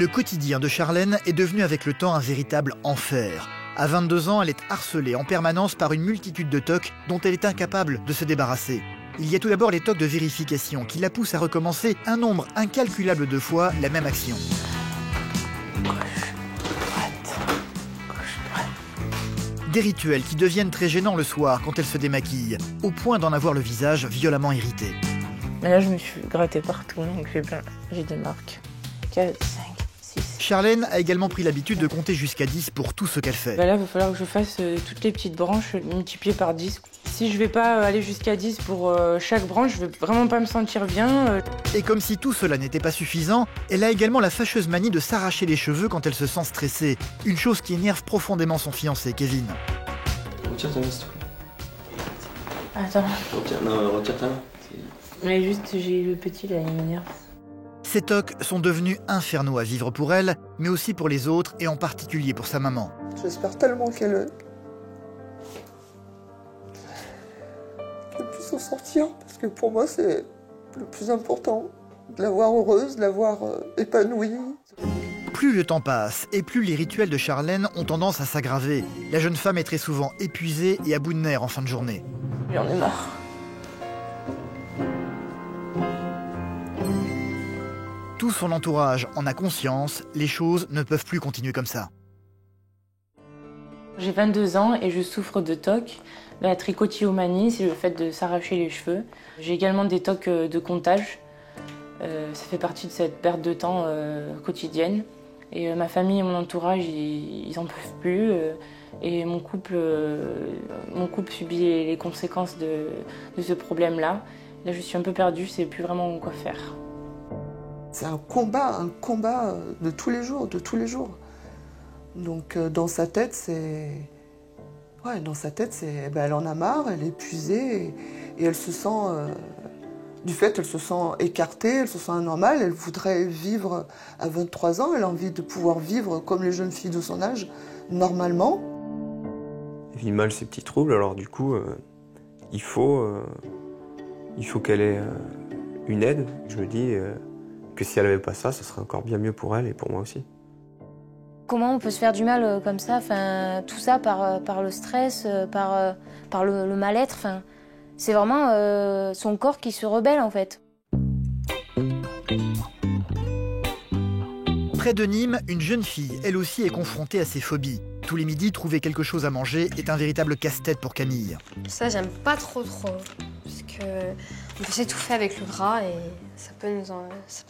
Le quotidien de Charlène est devenu avec le temps un véritable enfer. À 22 ans, elle est harcelée en permanence par une multitude de tocs dont elle est incapable de se débarrasser. Il y a tout d'abord les tocs de vérification qui la poussent à recommencer un nombre incalculable de fois la même action. Des rituels qui deviennent très gênants le soir quand elle se démaquille, au point d'en avoir le visage violemment irrité. Là, je me suis grattée partout, donc j'ai des marques. 4, 5, 6. Charlène a également pris l'habitude de compter jusqu'à 10 pour tout ce qu'elle fait. Là, il va falloir que je fasse toutes les petites branches multipliées par 10. Si je vais pas aller jusqu'à 10 pour chaque branche, je vais vraiment pas me sentir bien. Et comme si tout cela n'était pas suffisant, elle a également la fâcheuse manie de s'arracher les cheveux quand elle se sent stressée. Une chose qui énerve profondément son fiancé, Kevin. Retire ta main, s'il te plaît. Attends. Retire ta main. Mais juste, j'ai le petit là, il m'énerve. Ces tocs sont devenus infernaux à vivre pour elle, mais aussi pour les autres et en particulier pour sa maman. J'espère tellement qu'elle puisse s'en sortir, parce que pour moi c'est le plus important, de la voir heureuse, de la voir épanouie. Plus le temps passe et plus les rituels de Charlène ont tendance à s'aggraver. La jeune femme est très souvent épuisée et à bout de nerfs en fin de journée. J'en ai marre. Tout son entourage en a conscience, les choses ne peuvent plus continuer comme ça. J'ai 22 ans et je souffre de TOC. La trichotillomanie, c'est le fait de s'arracher les cheveux. J'ai également des TOC de comptage. Ça fait partie de cette perte de temps quotidienne. Et ma famille et mon entourage, ils en peuvent plus. Et mon couple subit les conséquences de ce problème-là. Là, je suis un peu perdue, je ne sais plus vraiment quoi faire. C'est un combat de tous les jours, Donc dans sa tête, elle en a marre, elle est épuisée et elle se sent, elle se sent écartée, elle se sent anormale, elle voudrait vivre à 23 ans, elle a envie de pouvoir vivre comme les jeunes filles de son âge, normalement. Elle vit mal ses petits troubles, alors du coup, il faut qu'elle ait une aide. Je me dis que si elle n'avait pas ça, ça serait encore bien mieux pour elle et pour moi aussi. Comment on peut se faire du mal comme ça, tout ça par le stress, par le mal-être. C'est vraiment son corps qui se rebelle en fait. Près de Nîmes, une jeune fille, elle aussi, est confrontée à ses phobies. Tous les midis, trouver quelque chose à manger est un véritable casse-tête pour Camille. Ça, j'aime pas trop, parce qu'on peut s'étouffer avec le gras et ça peut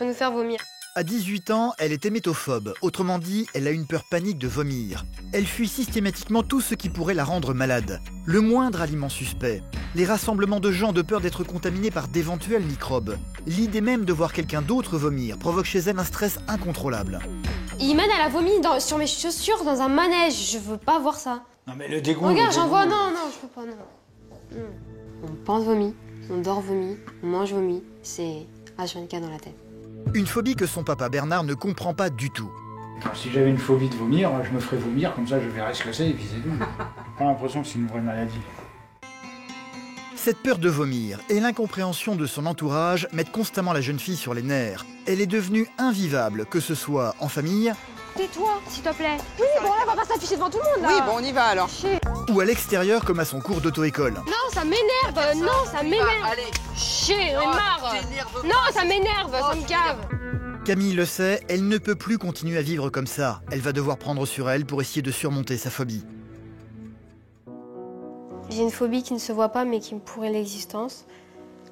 nous faire vomir. À 18 ans, elle est hémétophobe. Autrement dit, elle a une peur panique de vomir. Elle fuit systématiquement tout ce qui pourrait la rendre malade. Le moindre aliment suspect. Les rassemblements de gens de peur d'être contaminés par d'éventuels microbes. L'idée même de voir quelqu'un d'autre vomir provoque chez elle un stress incontrôlable. Iman, elle a vomi sur mes chaussures dans un manège. Je veux pas voir ça. Non mais le dégoût... Regarde, j'en vois... Non, je peux pas, non. On pense vomi, on dort vomi, on mange vomi. C'est H24 dans la tête. Une phobie que son papa Bernard ne comprend pas du tout. Si j'avais une phobie de vomir, je me ferais vomir, comme ça je verrais ce que c'est et puis c'est tout. J'ai pas l'impression que c'est une vraie maladie. Cette peur de vomir et l'incompréhension de son entourage mettent constamment la jeune fille sur les nerfs. Elle est devenue invivable, que ce soit en famille... Tais-toi, s'il te plaît. Oui, bon là, on va pas s'afficher devant tout le monde, là. Oui, bon, on y va alors. ou à l'extérieur comme à son cours d'auto-école. Non, ça m'énerve. Non, ça m'énerve. Allez. Chier, j'en ai marre. Non, ça m'énerve, ça me gave. Camille le sait, elle ne peut plus continuer à vivre comme ça. Elle va devoir prendre sur elle pour essayer de surmonter sa phobie. J'ai une phobie qui ne se voit pas mais qui me pourrit l'existence.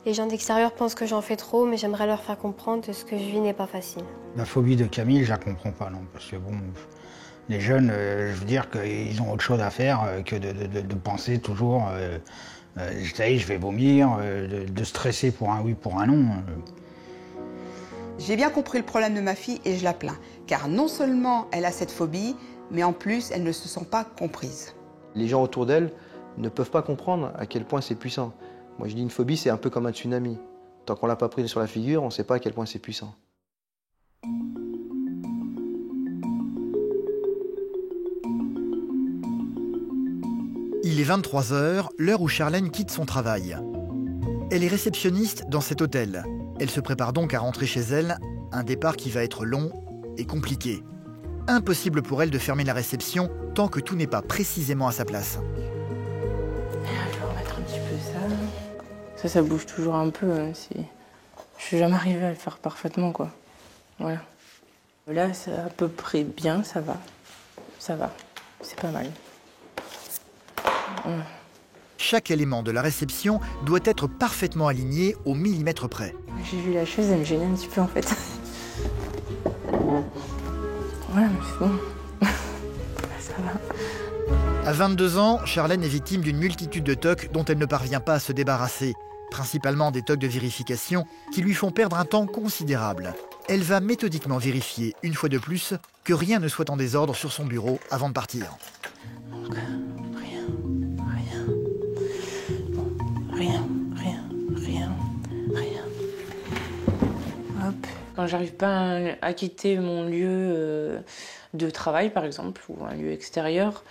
Les gens d'extérieur pensent que j'en fais trop, mais j'aimerais leur faire comprendre que ce que je vis n'est pas facile. La phobie de Camille, je la comprends pas, non, parce que bon, les jeunes, je veux dire qu'ils ont autre chose à faire que de penser toujours, je vais vomir, de stresser pour un oui, pour un non. J'ai bien compris le problème de ma fille et je la plains, car non seulement elle a cette phobie, mais en plus, elle ne se sent pas comprise. Les gens autour d'elle ne peuvent pas comprendre à quel point c'est puissant. Moi je dis une phobie, c'est un peu comme un tsunami. Tant qu'on l'a pas pris sur la figure, on ne sait pas à quel point c'est puissant. Il est 23 h, l'heure où Charlène quitte son travail. Elle est réceptionniste dans cet hôtel. Elle se prépare donc à rentrer chez elle, un départ qui va être long est compliqué. Impossible pour elle de fermer la réception tant que tout n'est pas précisément à sa place. Je vais remettre un petit peu ça. Ça bouge toujours un peu. Je suis jamais arrivée à le faire parfaitement, quoi. Voilà. Là, c'est à peu près bien, ça va. Ça va, c'est pas mal. Chaque élément de la réception doit être parfaitement aligné au millimètre près. J'ai vu la chaise, elle me gênait un petit peu en fait. Voilà, mais c'est bon. Ça va. À 22 ans, Charlène est victime d'une multitude de tocs dont elle ne parvient pas à se débarrasser. Principalement des tocs de vérification qui lui font perdre un temps considérable. Elle va méthodiquement vérifier, une fois de plus, que rien ne soit en désordre sur son bureau avant de partir. Donc, rien. Bon, rien. Hop. Quand j'arrive pas à quitter mon lieu de travail, par exemple, ou un lieu extérieur,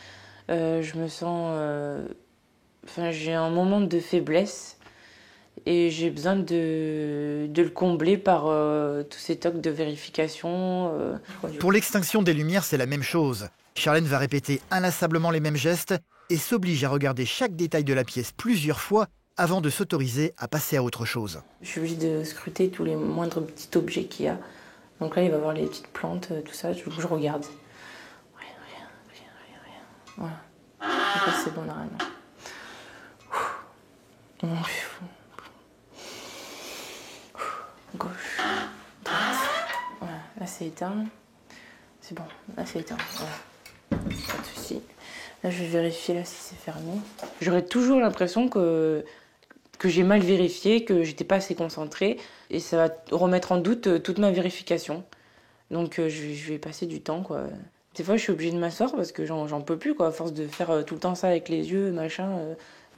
je me sens... j'ai un moment de faiblesse et j'ai besoin de le combler par tous ces tocs de vérification. Pour l'extinction des lumières, c'est la même chose. Charlène va répéter inlassablement les mêmes gestes et s'oblige à regarder chaque détail de la pièce plusieurs fois avant de s'autoriser à passer à autre chose. Je suis obligée de scruter tous les moindres petits objets qu'il y a. Donc là, il va y avoir les petites plantes, tout ça, je regarde. Rien. Voilà. Après, c'est bon, normalement. Gauche, droite. Voilà, là c'est éteint. C'est bon, là c'est éteint. Voilà. Pas de souci. Là, je vais vérifier là si c'est fermé. J'aurais toujours l'impression que j'ai mal vérifié, que j'étais pas assez concentrée. Et ça va remettre en doute toute ma vérification. Donc je vais passer du temps, quoi. Des fois, je suis obligée de m'asseoir parce que j'en peux plus, quoi. À force de faire tout le temps ça avec les yeux, machin,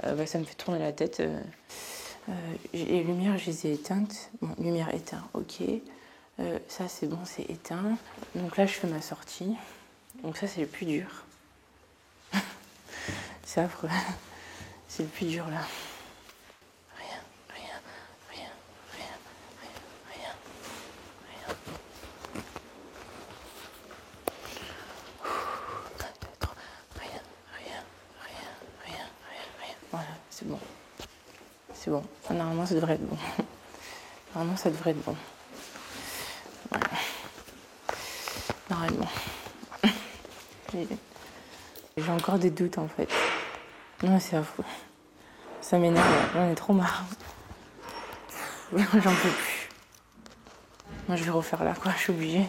ça me fait tourner la tête. Les lumières, je les ai éteintes. Bon, lumière éteinte, ok. Ça, c'est bon, c'est éteint. Donc là, je fais ma sortie. Donc ça, c'est le plus dur. C'est affreux. C'est le plus dur, là. Rien. 1, 2, 3. Rien. Voilà, c'est bon. C'est bon. Enfin, normalement, ça devrait être bon. Normalement, ça devrait être bon. Voilà. Normalement. J'ai encore des doutes, en fait. Non, c'est affreux. Ça m'énerve, j'en ai trop marre. J'en peux plus. Moi, je vais refaire là, quoi. Je suis obligée.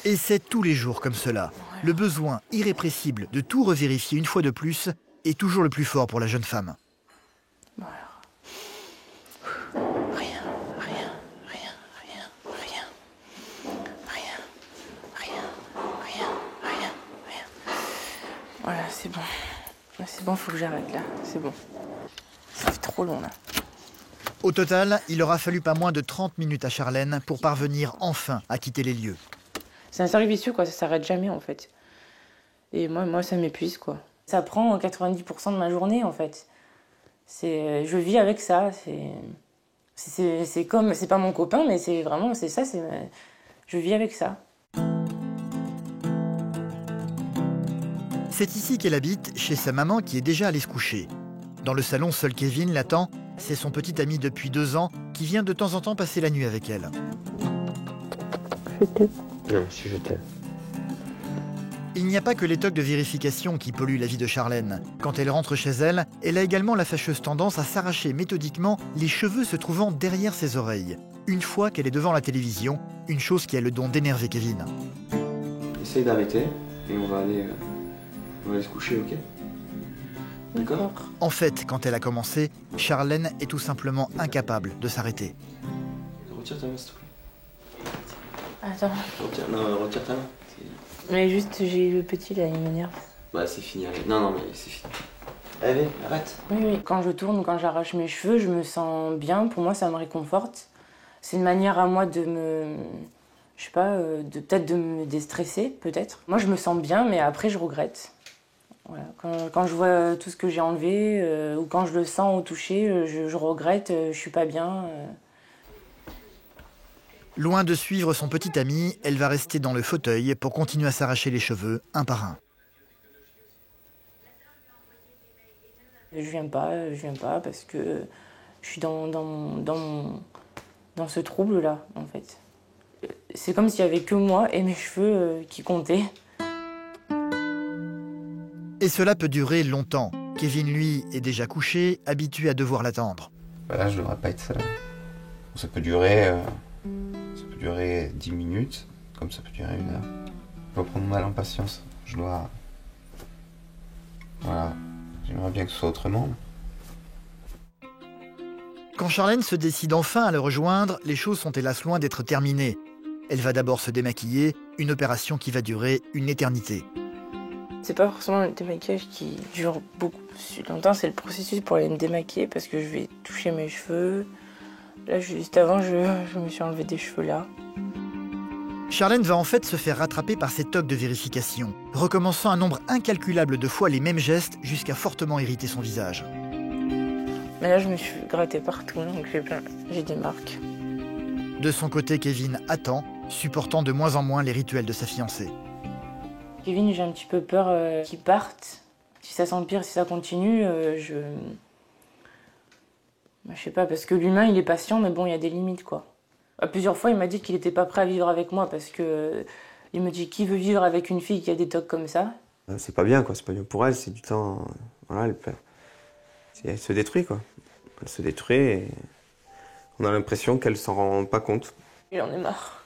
Et c'est tous les jours comme cela. Le besoin irrépressible de tout revérifier une fois de plus est toujours le plus fort pour la jeune femme. Bon, alors. Rien. Voilà, c'est bon. C'est bon, faut que j'arrête là. C'est bon. Ça fait trop long là. Au total, il aura fallu pas moins de 30 minutes à Charlène pour parvenir enfin à quitter les lieux. C'est un cercle vicieux, quoi. Ça s'arrête jamais, en fait. Et moi, ça m'épuise, quoi. Ça prend 90% de ma journée, en fait. Je vis avec ça. C'est comme... C'est pas mon copain, mais c'est vraiment... C'est ça, je vis avec ça. C'est ici qu'elle habite, chez sa maman qui est déjà allée se coucher. Dans le salon, seul Kevin l'attend. C'est son petit ami depuis 2 ans qui vient de temps en temps passer la nuit avec elle. Je t'aime. Non, si je t'aime. Il n'y a pas que les tocs de vérification qui polluent la vie de Charlène. Quand elle rentre chez elle, elle a également la fâcheuse tendance à s'arracher méthodiquement les cheveux se trouvant derrière ses oreilles. Une fois qu'elle est devant la télévision, une chose qui a le don d'énerver Kevin. Essaye d'arrêter et on va aller se coucher, ok? D'accord? En fait, quand elle a commencé, Charlène est tout simplement incapable de s'arrêter. Retire ta main, s'il te plaît. Attends. Retire ta main. Mais juste, j'ai le petit là, il m'énerve. Bah, c'est fini, allez. Non, mais c'est fini. Allez, arrête. Oui. Quand je tourne ou quand j'arrache mes cheveux, je me sens bien. Pour moi, ça me réconforte. C'est une manière à moi de me... Je sais pas, peut-être de me déstresser, peut-être. Moi, je me sens bien, mais après, je regrette. Voilà. Quand je vois tout ce que j'ai enlevé, ou quand je le sens au toucher, je regrette, je suis pas bien. Loin de suivre son petit ami, elle va rester dans le fauteuil pour continuer à s'arracher les cheveux un par un. Je viens pas parce que je suis dans ce trouble-là, en fait. C'est comme s'il n'y avait que moi et mes cheveux qui comptaient. Et cela peut durer longtemps. Kevin, lui, est déjà couché, habitué à devoir l'attendre. Là, je devrais pas être seul. Ça peut durer 10 minutes, comme ça peut durer 1 heure. Je dois prendre mal en patience. Voilà. J'aimerais bien que ce soit autrement. Quand Charlène se décide enfin à le rejoindre, les choses sont hélas loin d'être terminées. Elle va d'abord se démaquiller, une opération qui va durer une éternité. C'est pas forcément le démaquillage qui dure beaucoup plus longtemps, c'est le processus pour aller me démaquiller parce que je vais toucher mes cheveux. Là, juste avant, je me suis enlevé des cheveux là. Charlène va en fait se faire rattraper par ses tocs de vérification, recommençant un nombre incalculable de fois les mêmes gestes jusqu'à fortement irriter son visage. Mais là, je me suis gratté partout, donc j'ai des marques. De son côté, Kevin attend, supportant de moins en moins les rituels de sa fiancée. Kevin, j'ai un petit peu peur qu'il parte. Si ça s'empire, si ça continue, je sais pas, parce que l'humain, il est patient, mais bon, il y a des limites, quoi. À plusieurs fois, il m'a dit qu'il n'était pas prêt à vivre avec moi, parce que il me dit qui veut vivre avec une fille qui a des tocs comme ça. C'est pas bien, quoi. C'est pas bien pour elle, c'est du temps... Voilà, elle se détruit, quoi. Elle se détruit et on a l'impression qu'elle s'en rend pas compte. J'en ai marre.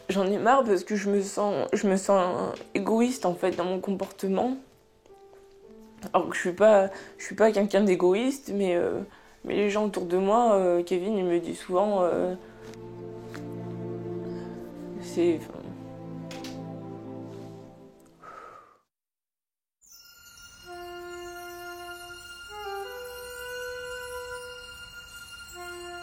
J'en ai marre parce que je me sens égoïste en fait dans mon comportement. Alors que je suis pas quelqu'un d'égoïste, mais les gens autour de moi, Kevin, il me dit souvent, c'est.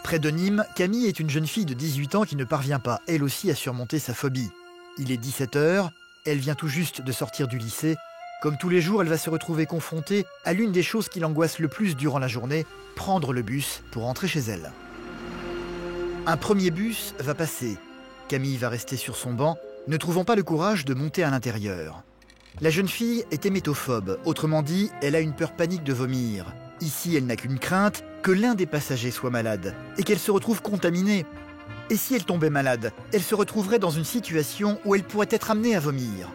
Près de Nîmes, Camille est une jeune fille de 18 ans qui ne parvient pas, elle aussi, à surmonter sa phobie. Il est 17h, elle vient tout juste de sortir du lycée. Comme tous les jours, elle va se retrouver confrontée à l'une des choses qui l'angoisse le plus durant la journée, prendre le bus pour rentrer chez elle. Un premier bus va passer. Camille va rester sur son banc, ne trouvant pas le courage de monter à l'intérieur. La jeune fille est hémétophobe, autrement dit, elle a une peur panique de vomir. Ici, elle n'a qu'une crainte, que l'un des passagers soit malade et qu'elle se retrouve contaminée. Et si elle tombait malade, elle se retrouverait dans une situation où elle pourrait être amenée à vomir.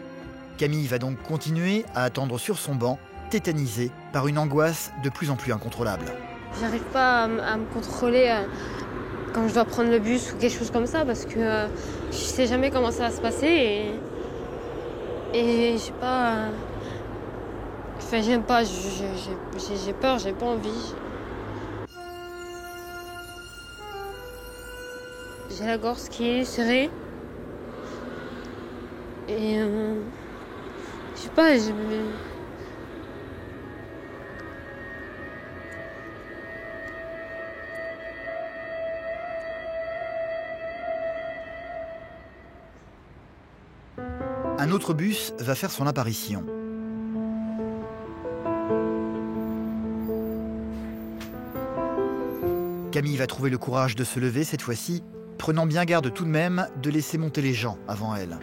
Camille va donc continuer à attendre sur son banc, tétanisée par une angoisse de plus en plus incontrôlable. J'arrive pas à me contrôler quand je dois prendre le bus ou quelque chose comme ça parce que je sais jamais comment ça va se passer et j'ai pas... Enfin, j'aime pas, j'ai peur, j'ai pas envie. J'ai la gorge qui est serrée. Et je sais pas, Un autre bus va faire son apparition. Camille va trouver le courage de se lever cette fois-ci, prenant bien garde tout de même de laisser monter les gens avant elle.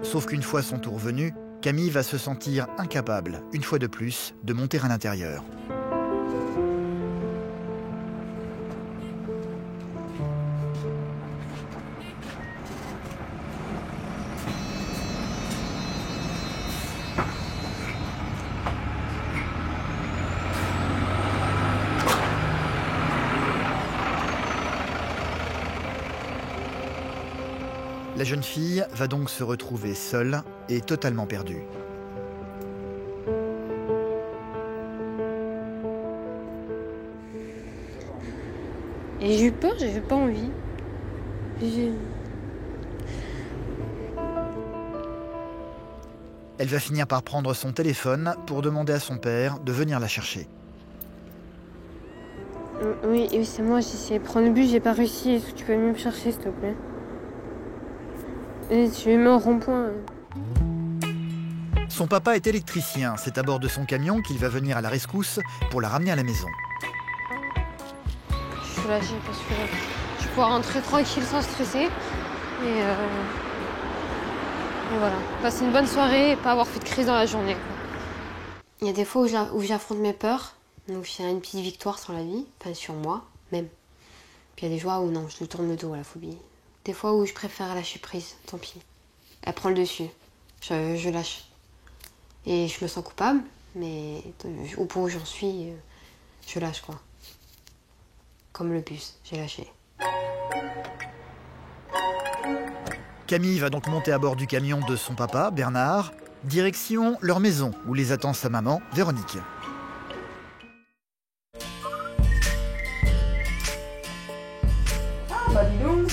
Sauf qu'une fois son tour venu, Camille va se sentir incapable, une fois de plus, de monter à l'intérieur. La jeune fille va donc se retrouver seule et totalement perdue. Et j'ai eu peur, j'avais pas envie. Elle va finir par prendre son téléphone pour demander à son père de venir la chercher. Oui, c'est moi, j'ai essayé de prendre le bus, j'ai pas réussi. Est-ce que tu peux venir me chercher, s'il te plaît? Et tu me mets au rond-point. Son papa est électricien. C'est à bord de son camion qu'il va venir à la rescousse pour la ramener à la maison. Je suis soulagée parce que je vais pouvoir rentrer tranquille sans stresser. Et voilà, passer une bonne soirée et pas avoir fait de crise dans la journée. Il y a des fois où j'affronte mes peurs, donc j'ai une petite victoire sur la vie, enfin sur moi même. Puis il y a des fois où non, je lui tourne le dos à la phobie. Des fois où je préfère lâcher prise, tant pis. Elle prend le dessus, je lâche. Et je me sens coupable, mais au point où j'en suis, je lâche quoi. Comme le bus, j'ai lâché. Camille va donc monter à bord du camion de son papa, Bernard. Direction leur maison, où les attend sa maman, Véronique. Ah bah dis donc.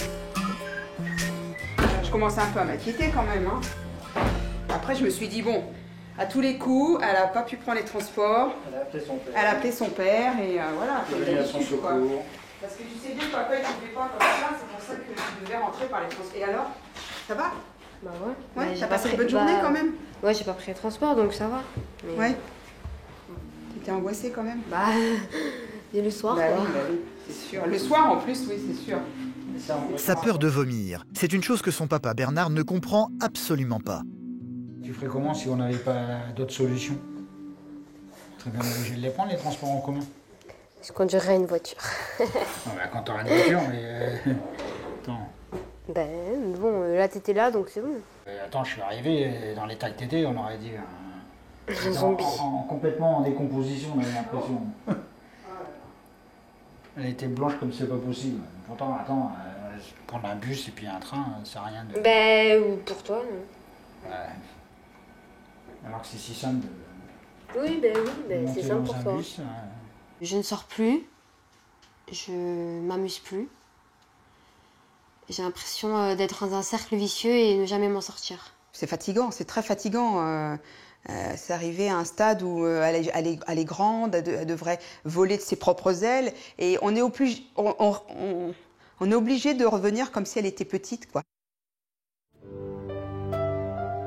Je commençais un peu à m'inquiéter quand même. Hein. Après je me suis dit bon, à tous les coups, elle n'a pas pu prendre les transports. Elle a appelé son père et voilà. Comme d'habitude quoi. Parce que tu sais bien que papa il ne fait pas comme ça, c'est pour ça que tu devais rentrer par les transports. Et alors, ça va? Bah ouais. Ouais, t'as passé une bonne journée quand même? Ouais, j'ai pas pris les transports donc ça va. Mais... Ouais. T'étais angoissée quand même? Bah, et le soir quoi. Oui, c'est sûr. Le soir en plus, oui, c'est sûr. Sa peur de vomir, c'est une chose que son papa Bernard ne comprend absolument pas. Tu ferais comment si on n'avait pas d'autres solutions? On serait bien obligé de les prendre, les transports en commun. Je conduirais une voiture. Non, bah, quand t'auras une voiture, mais... Attends. Ben bon, là t'étais là donc c'est bon. Attends, je suis arrivé, dans l'état que t'étais, on aurait dit... Un zombie. Complètement en décomposition, on avait l'impression. Elle était blanche comme c'est pas possible. Pourtant, attends, prendre un bus et puis un train, c'est rien de... Ben, pour toi, non. Ouais. Alors que c'est si simple de... Oui, ben c'est simple pour toi. Bus, Je ne sors plus, je m'amuse plus. J'ai l'impression d'être dans un cercle vicieux et ne jamais m'en sortir. C'est fatigant, c'est très fatigant. C'est arrivé à un stade où elle est grande, elle devrait voler de ses propres ailes. Et on est obligé de revenir comme si elle était petite, quoi.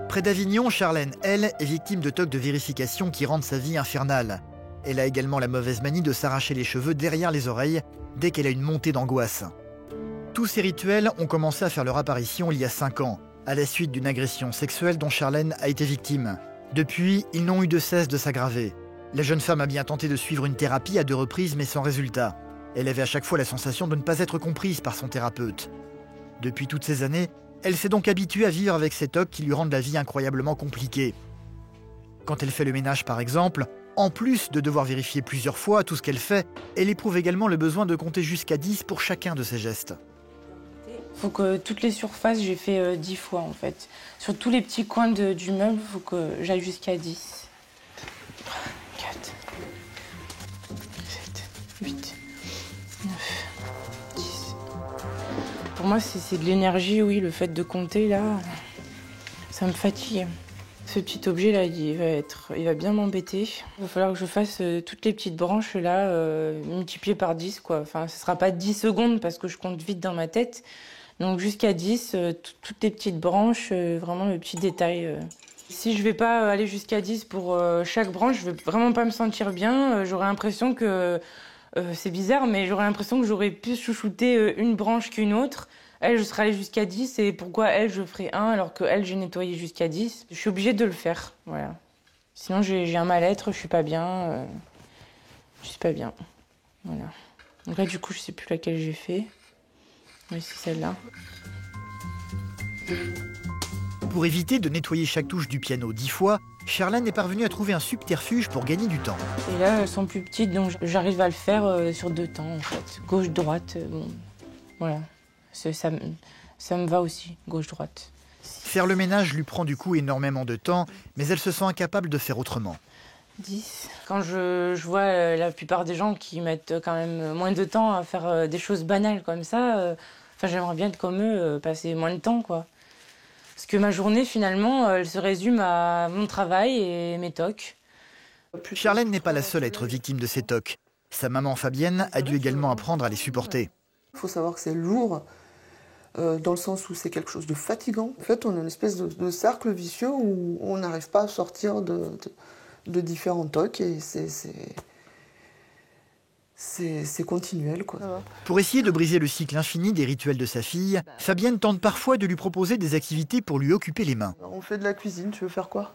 Près d'Avignon, Charlène, elle, est victime de tocs de vérification qui rendent sa vie infernale. Elle a également la mauvaise manie de s'arracher les cheveux derrière les oreilles dès qu'elle a une montée d'angoisse. Tous ces rituels ont commencé à faire leur apparition il y a 5 ans, à la suite d'une agression sexuelle dont Charlène a été victime. Depuis, ils n'ont eu de cesse de s'aggraver. La jeune femme a bien tenté de suivre une thérapie à 2 reprises, mais sans résultat. Elle avait à chaque fois la sensation de ne pas être comprise par son thérapeute. Depuis toutes ces années, elle s'est donc habituée à vivre avec ces tocs qui lui rendent la vie incroyablement compliquée. Quand elle fait le ménage par exemple, en plus de devoir vérifier plusieurs fois tout ce qu'elle fait, elle éprouve également le besoin de compter jusqu'à 10 pour chacun de ses gestes. Faut que toutes les surfaces, j'ai fait 10 fois en fait. Sur tous les petits coins du meuble, faut que j'aille jusqu'à 10. 4, 7, 8, 9, 10. Pour moi, c'est de l'énergie, oui, le fait de compter là, ça me fatigue. Ce petit objet là, il va bien m'embêter. Il va falloir que je fasse toutes les petites branches là, multipliées par 10 quoi. Enfin, ce sera pas 10 secondes parce que je compte vite dans ma tête. Donc jusqu'à 10, toutes les petites branches, vraiment le petit détail. Si je vais pas aller jusqu'à 10 pour chaque branche, je vais vraiment pas me sentir bien. J'aurais l'impression que, c'est bizarre, mais j'aurais l'impression que j'aurais plus chouchouté une branche qu'une autre. Elle, je serais allée jusqu'à 10 et pourquoi elle, je ferais 1 alors que elle, j'ai nettoyé jusqu'à 10. Je suis obligée de le faire, voilà. Sinon, j'ai un mal-être, je suis pas bien. Je suis pas bien, voilà. Donc là, du coup, je sais plus laquelle j'ai fait. Oui, c'est celle-là. Pour éviter de nettoyer chaque touche du piano 10 fois, Charlène est parvenue à trouver un subterfuge pour gagner du temps. Et là, elles sont plus petites, donc j'arrive à le faire sur 2 temps, en fait. Gauche-droite, bon, voilà. Ça me va aussi, gauche-droite. Faire le ménage lui prend du coup énormément de temps, mais elle se sent incapable de faire autrement. 10. Quand je vois la plupart des gens qui mettent quand même moins de temps à faire des choses banales comme ça, j'aimerais bien être comme eux, passer moins de temps, quoi. Parce que ma journée, finalement, elle se résume à mon travail et mes tocs. Charlène n'est pas la seule à être victime de ces tocs. Sa maman Fabienne a dû également apprendre à les supporter. Il faut savoir que c'est lourd. dans le sens où c'est quelque chose de fatigant. En fait, on a une espèce de cercle vicieux où on n'arrive pas à sortir de différents tocs et c'est continuel, quoi. Pour essayer de briser le cycle infini des rituels de sa fille, Fabienne tente parfois de lui proposer des activités pour lui occuper les mains. On fait de la cuisine, tu veux faire quoi?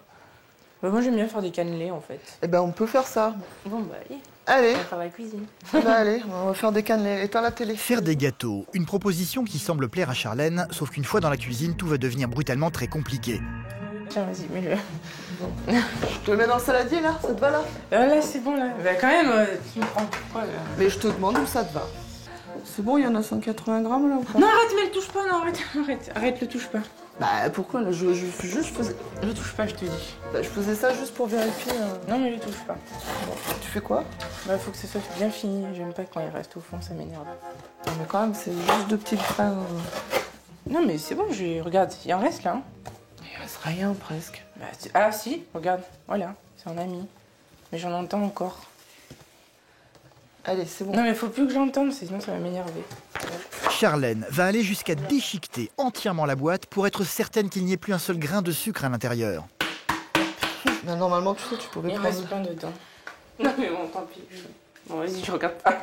Moi j'aime bien faire des cannelés en fait. Eh ben on peut faire ça. Bon bah allez. Allez. On travaille cuisine. Allez, on va faire des cannelés. Éteins la télé. Faire des gâteaux, une proposition qui semble plaire à Charlène, sauf qu'une fois dans la cuisine, tout va devenir brutalement très compliqué. Tiens, vas-y, mets-le. Je te le mets dans le saladier là, ça te va là? Là c'est bon là. Bah quand même, tu me prends pourquoi là? Mais je te demande où ça te va. C'est bon, il y en a 180 grammes là ou pas? Non arrête, mais le touche pas, non arrête, le touche pas. Bah pourquoi là, je faisais... Le touche pas, je te dis. Bah, je faisais ça juste pour vérifier. Non mais le touche pas. Bon, tu fais quoi? Bah faut que ce soit bien fini, j'aime pas quand il reste au fond, ça m'énerve. Non mais quand même, c'est juste 2 petits grains. Non mais c'est bon, regarde, il en reste là. Hein. Il reste rien presque. Bah, ah si, regarde, voilà, c'est un ami. Mais j'en entends encore. Allez, c'est bon. Non mais faut plus que j'entende, sinon ça va m'énerver. Charlène va aller jusqu'à déchiqueter entièrement la boîte pour être certaine qu'il n'y ait plus un seul grain de sucre à l'intérieur. Bah, normalement, tu sais, tu pourrais Il prendre... reste plein dedans. Non mais bon, tant pis. Bon vas-y, je regarde pas.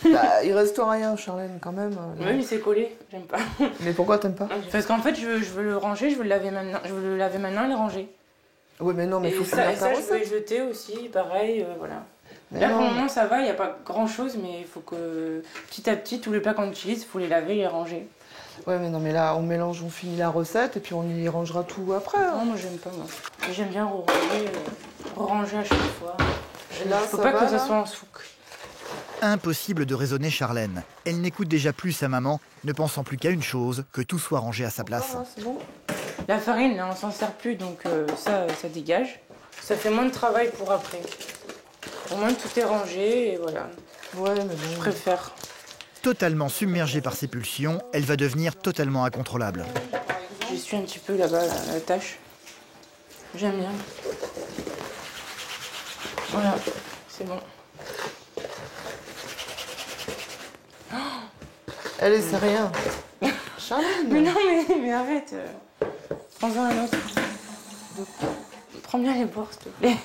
Bah, il reste rien, Charlène, quand même. Oui, mais c'est collé, j'aime pas. Mais pourquoi t'aimes pas? Parce qu'en fait, je veux le ranger, je veux le laver maintenant, et le ranger. Oui, mais non, mais il faut ça, finir ta je recette. vais jeter aussi, pareil, voilà. Mais Là, non. pour le moment, ça va, il n'y a pas grand-chose, mais il faut que, petit à petit, tous les plats qu'on utilise, il faut les laver et les ranger. Ouais, mais non, mais là, on mélange, on finit la recette, et puis on y rangera tout après. Hein. Non, moi, j'aime pas, moi. J'aime bien ranger à chaque fois. Et là, faut ça pas va, que ça là soit en souk. Impossible de raisonner Charlène. Elle n'écoute déjà plus sa maman, ne pensant plus qu'à une chose, que tout soit rangé à sa place. Ah, c'est bon. La farine, là, on s'en sert plus, donc ça dégage. Ça fait moins de travail pour après. Au moins, tout est rangé, et voilà. Ouais, mais bon. Je préfère. Totalement submergée par ses pulsions, elle va devenir totalement incontrôlable. J'essuie un petit peu là-bas la tâche. J'aime bien. Voilà, c'est bon. Allez, c'est rien. Charlène. Mais non, mais arrête. Prends-en un autre. Prends bien les bords, s'il te plaît.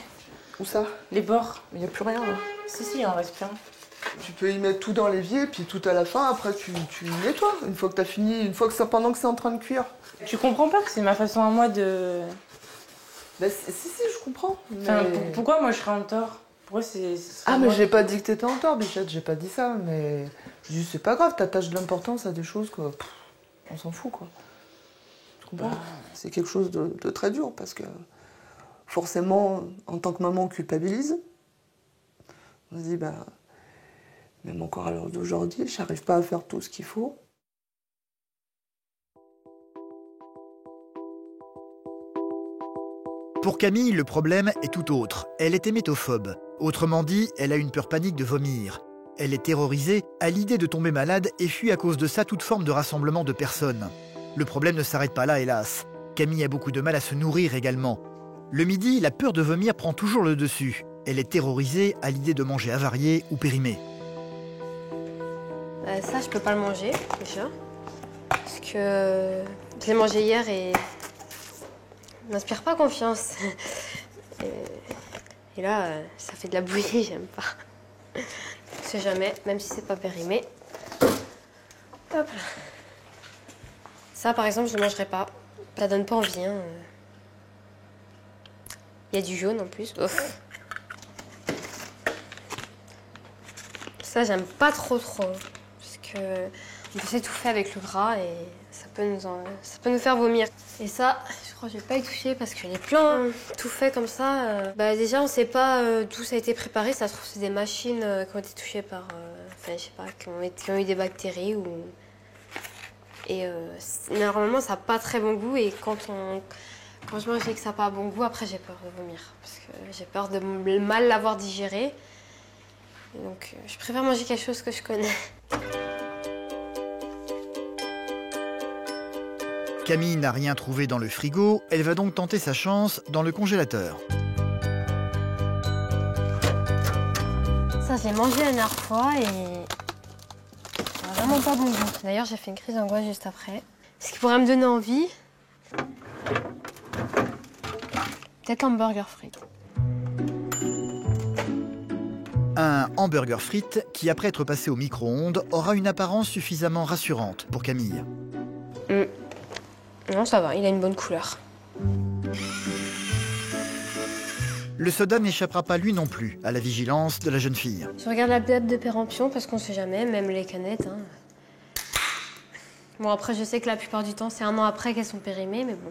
Où ça? Les bords. Il n'y a plus rien, là. Si, il en reste plein. Tu peux y mettre tout dans l'évier, puis tout à la fin, après tu nettoies. Une fois que t'as fini, une fois que ça, pendant que c'est en train de cuire. Tu comprends pas que c'est ma façon à moi de... Bah, si, je comprends. Mais... Enfin, pourquoi moi je serais en tort? Pourquoi c'est... Ah, mais j'ai pas dit que t'étais en tort, Bichette, j'ai pas dit ça, mais... Je dis, c'est pas grave, t'attaches de l'importance à des choses, quoi. Pff, on s'en fout, quoi. Tu comprends? C'est quelque chose de très dur, parce que... Forcément, en tant que maman, on culpabilise. On se dit, bah... Même encore à l'heure d'aujourd'hui, j'arrive pas à faire tout ce qu'il faut. Pour Camille, le problème est tout autre. Elle est hémétophobe. Autrement dit, elle a une peur panique de vomir. Elle est terrorisée à l'idée de tomber malade et fuit à cause de ça toute forme de rassemblement de personnes. Le problème ne s'arrête pas là, hélas. Camille a beaucoup de mal à se nourrir également. Le midi, la peur de vomir prend toujours le dessus. Elle est terrorisée à l'idée de manger avarié ou périmé. Ça, je peux pas le manger, déjà. Parce que je l'ai mangé hier et il m'inspire pas confiance. Et là, ça fait de la bouillie, j'aime pas. Je sais jamais, même si c'est pas périmé. Hop là. Ça, par exemple, je ne mangerai pas. Ça donne pas envie, hein. Il y a du jaune en plus. Ouf. Ça, j'aime pas trop. Parce que on peut s'étouffer avec le gras et ça peut nous faire vomir. Et ça, je crois que je vais pas y toucher parce que les plans tout fait comme ça, déjà on sait pas d'où ça a été préparé. Ça se trouve c'est des machines qui ont été touchées par, enfin je sais pas, qui ont eu des bactéries ou. Et normalement ça n'a pas très bon goût et quand je mange et que ça n'a pas bon goût, après j'ai peur de vomir parce que j'ai peur de mal l'avoir digéré. Et donc je préfère manger quelque chose que je connais. Camille n'a rien trouvé dans le frigo, elle va donc tenter sa chance dans le congélateur. Ça, j'ai mangé la dernière fois et... vraiment pas bon goût. D'ailleurs, j'ai fait une crise d'angoisse juste après. Ce qui pourrait me donner envie, peut-être hamburger frites. Un hamburger frites qui, après être passé au micro-ondes, aura une apparence suffisamment rassurante pour Camille. Non, ça va, il a une bonne couleur. Le soda n'échappera pas lui non plus à la vigilance de la jeune fille. Je regarde la date de péremption parce qu'on sait jamais, même les canettes. Hein. Bon, après, je sais que la plupart du temps, c'est 1 an après qu'elles sont périmées, mais bon,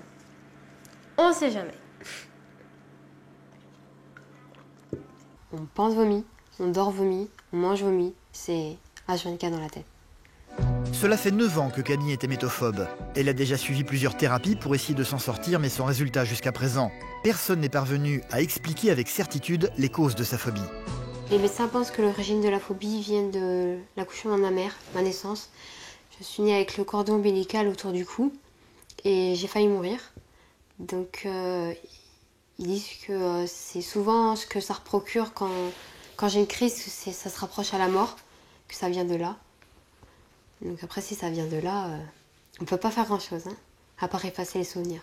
on sait jamais. On pense vomi, on dort vomi, on mange vomi, c'est H24 dans la tête. Cela fait 9 ans que Camille est hémétophobe. Elle a déjà suivi plusieurs thérapies pour essayer de s'en sortir, mais sans résultat jusqu'à présent. Personne n'est parvenu à expliquer avec certitude les causes de sa phobie. Les médecins pensent que l'origine de la phobie vient de l'accouchement de ma mère, ma naissance. Je suis née avec le cordon ombilical autour du cou et j'ai failli mourir. Donc ils disent que c'est souvent ce que ça procure quand j'ai une crise, ça se rapproche à la mort, que ça vient de là. Donc après, si ça vient de là, on peut pas faire grand-chose, hein, à part effacer les souvenirs.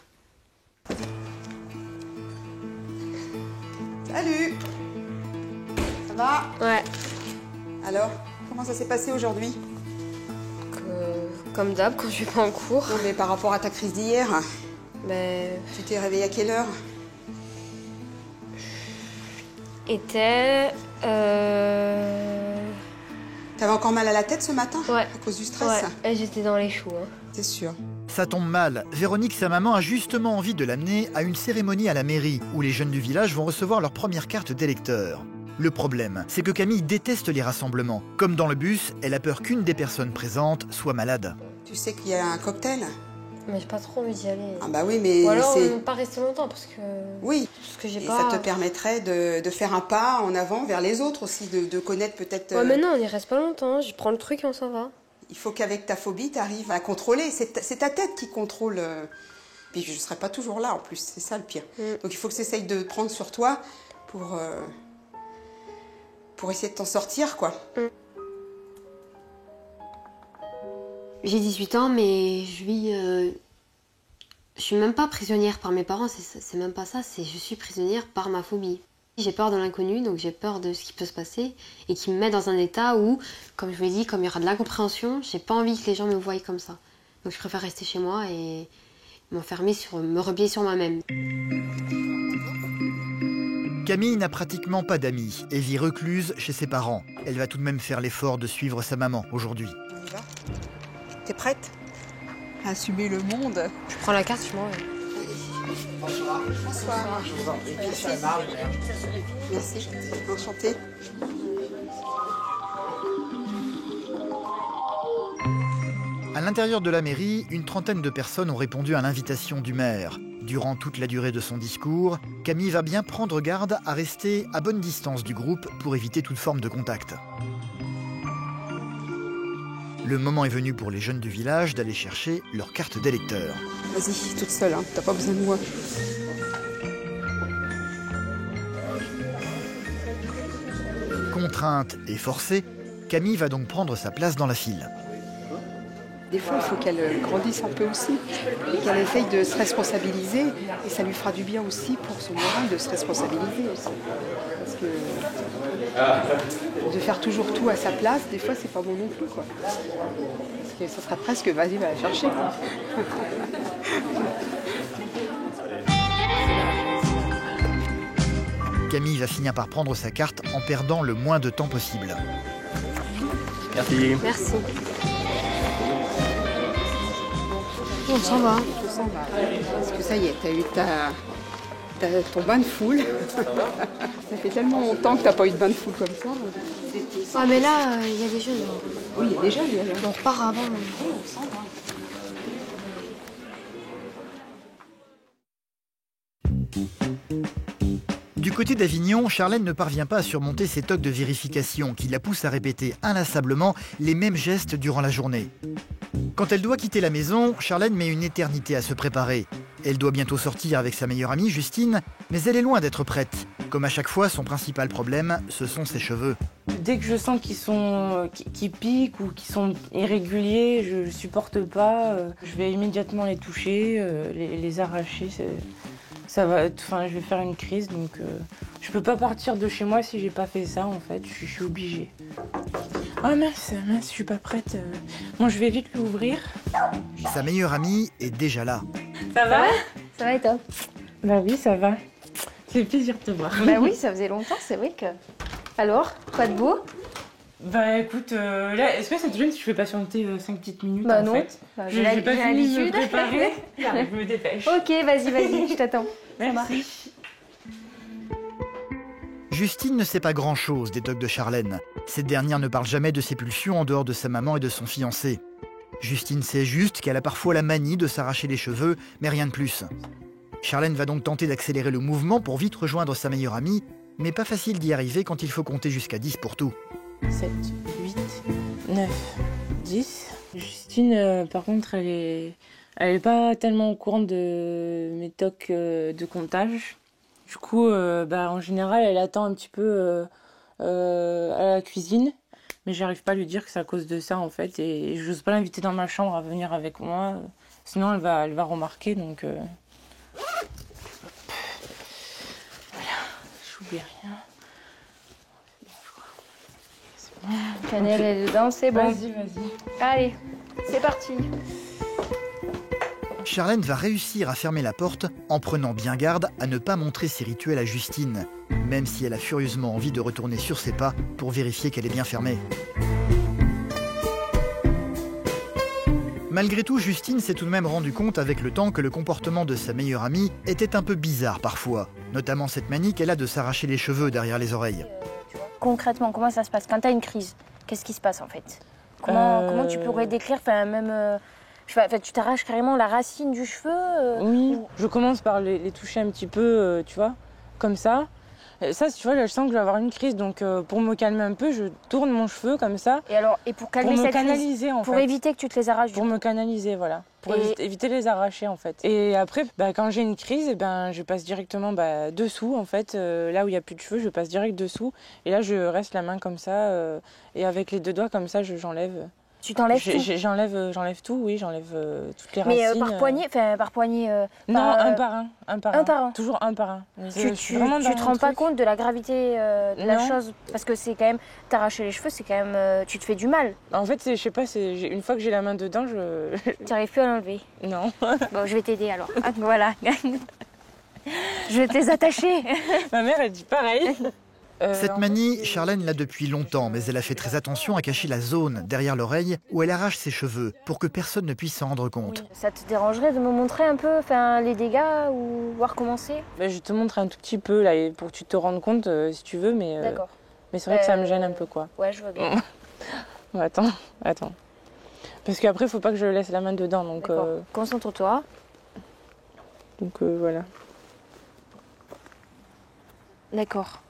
Salut! Ça va? Ouais. Alors, comment ça s'est passé aujourd'hui? Comme d'hab, quand je vais pas en cours. Non, mais par rapport à ta crise d'hier, tu t'es réveillée à quelle heure? T'avais encore mal à la tête ce matin? Ouais. À cause du stress? Ouais, j'étais dans les choux. Hein. C'est sûr. Ça tombe mal. Véronique, sa maman, a justement envie de l'amener à une cérémonie à la mairie où les jeunes du village vont recevoir leur première carte d'électeur. Le problème, c'est que Camille déteste les rassemblements. Comme dans le bus, elle a peur qu'une des personnes présentes soit malade. Tu sais qu'il y a un cocktail? Mais j'ai pas trop envie d'y aller. Ah bah oui, mais ou alors on pas rester longtemps parce que... Oui, parce que j'ai et pas... ça te permettrait de faire un pas en avant vers les autres aussi, de connaître peut-être... Ouais, mais non, on y reste pas longtemps, je prends le truc et on s'en va. Il faut qu'avec ta phobie, tu arrives à contrôler. C'est ta tête qui contrôle. Puis je ne serai pas toujours là en plus, c'est ça le pire. Donc il faut que tu essayes de prendre sur toi pour essayer de t'en sortir, quoi. J'ai 18 ans, mais je suis même pas prisonnière par mes parents, c'est même pas ça, je suis prisonnière par ma phobie. J'ai peur de l'inconnu, donc j'ai peur de ce qui peut se passer et qui me met dans un état où, comme je vous l'ai dit, comme il y aura de l'incompréhension, j'ai pas envie que les gens me voient comme ça. Donc je préfère rester chez moi et m'enfermer, me replier sur moi-même. Camille n'a pratiquement pas d'amis et vit recluse chez ses parents. Elle va tout de même faire l'effort de suivre sa maman aujourd'hui. On y va? T'es prête à assumer le monde? Je prends la carte, je m'en vais. Bonsoir. Bonsoir. Je vous en prie. Merci. Enchantée. À l'intérieur de la mairie, une trentaine de personnes ont répondu à l'invitation du maire. Durant toute la durée de son discours, Camille va bien prendre garde à rester à bonne distance du groupe pour éviter toute forme de contact. Le moment est venu pour les jeunes du village d'aller chercher leur carte d'électeur. Vas-y, toute seule, hein. T'as pas besoin de moi. Contrainte et forcée, Camille va donc prendre sa place dans la file. Des fois, il faut qu'elle grandisse un peu aussi et qu'elle essaye de se responsabiliser. Et ça lui fera du bien aussi pour son moral de se responsabiliser aussi. Parce que de faire toujours tout à sa place, des fois, c'est pas bon non plus, quoi. Parce que ça sera presque vas-y, va la chercher, quoi. Camille va finir par prendre sa carte en perdant le moins de temps possible. Merci. Merci. On s'en va. On s'en va. Parce que ça y est, t'as eu ton bain de foule. Ça fait tellement longtemps que t'as pas eu de bain de foule comme ça. Ah mais là, il y a des jeunes. Oui, il y a des jeunes. On repart avant. On s'en va. Du côté d'Avignon, Charlène ne parvient pas à surmonter ses tocs de vérification qui la poussent à répéter inlassablement les mêmes gestes durant la journée. Quand elle doit quitter la maison, Charlène met une éternité à se préparer. Elle doit bientôt sortir avec sa meilleure amie, Justine, mais elle est loin d'être prête. Comme à chaque fois, son principal problème, ce sont ses cheveux. Dès que je sens qu'ils piquent ou qu'ils sont irréguliers, je ne supporte pas. Je vais immédiatement les toucher, les arracher. Ça va, enfin, je vais faire une crise, donc je peux pas partir de chez moi si j'ai pas fait ça, en fait. Je suis obligée. Oh mince, je suis pas prête. Bon, je vais vite l'ouvrir. Sa meilleure amie est déjà là. Ça va? Ça va et toi? Bah oui, ça va. C'est plaisir de te voir. Bah oui, ça faisait longtemps, c'est vrai que... Alors, quoi de beau? Bah écoute, là, est-ce que ça te gêne si je fais patienter 5 petites minutes bah en non. fait? Bah, J'ai pas fini de me préparer. Je me dépêche. Ok, vas-y, je t'attends. Merci. Justine ne sait pas grand-chose des tocs de Charlène. Cette dernière ne parle jamais de ses pulsions en dehors de sa maman et de son fiancé. Justine sait juste qu'elle a parfois la manie de s'arracher les cheveux, mais rien de plus. Charlène va donc tenter d'accélérer le mouvement pour vite rejoindre sa meilleure amie, mais pas facile d'y arriver quand il faut compter jusqu'à 10 pour tout. 7, 8, 9, 10. Justine, par contre, elle est pas tellement au courant de mes tocs de comptage. Du coup, en général, elle attend un petit peu à la cuisine. Mais j'arrive pas à lui dire que c'est à cause de ça, en fait. Et j'ose pas l'inviter dans ma chambre à venir avec moi. Sinon, elle va remarquer, donc... Voilà, j'oublie rien. Cannelle est dedans, c'est bon. Vas-y. Allez, c'est parti. Charlène va réussir à fermer la porte en prenant bien garde à ne pas montrer ses rituels à Justine, même si elle a furieusement envie de retourner sur ses pas pour vérifier qu'elle est bien fermée. Malgré tout, Justine s'est tout de même rendu compte avec le temps que le comportement de sa meilleure amie était un peu bizarre parfois, notamment cette manie qu'elle a de s'arracher les cheveux derrière les oreilles. Concrètement, comment ça se passe quand t'as une crise? Qu'est-ce qui se passe en fait? Comment tu pourrais décrire, tu t'arraches carrément la racine du cheveu Oui, je commence par les toucher un petit peu, tu vois, comme ça. Ça, tu vois, là, je sens que je vais avoir une crise, donc pour me calmer un peu, je tourne mon cheveu comme ça. Et pour calmer cette crise, pour éviter que tu te les arraches. Pour me canaliser, voilà. Pour éviter de les arracher, en fait. Et après, quand j'ai une crise, je passe directement dessous, en fait. Là où il n'y a plus de cheveux, je passe direct dessous. Et là, je reste la main comme ça. Et avec les deux doigts, comme ça, j'enlève. Tu t'enlèves tout? J'enlève tout, oui, j'enlève toutes les racines. Mais par poignée Non, un par un. Un par un? Toujours un par un. Tu te rends pas compte de la gravité de la chose? Parce que c'est quand même, t'arracher les cheveux, c'est quand même, tu te fais du mal. En fait, je sais pas, une fois que j'ai la main dedans, Tu n'arrives plus à l'enlever? Non. Bon, je vais t'aider alors. Voilà. Je vais te les attacher. Ma mère, elle dit pareil. Cette manie, Charlène l'a depuis longtemps, mais elle a fait très attention à cacher la zone derrière l'oreille où elle arrache ses cheveux pour que personne ne puisse s'en rendre compte. Ça te dérangerait de me montrer un peu les dégâts ou voir comment c'est? Je te montre un tout petit peu là, pour que tu te rendes compte si tu veux, mais, D'accord. Mais c'est vrai que ça me gêne un peu, quoi. Ouais, je vois bien. Bon, attends. Parce qu'après, il faut pas que je laisse la main dedans. Donc, concentre-toi. Donc voilà. D'accord.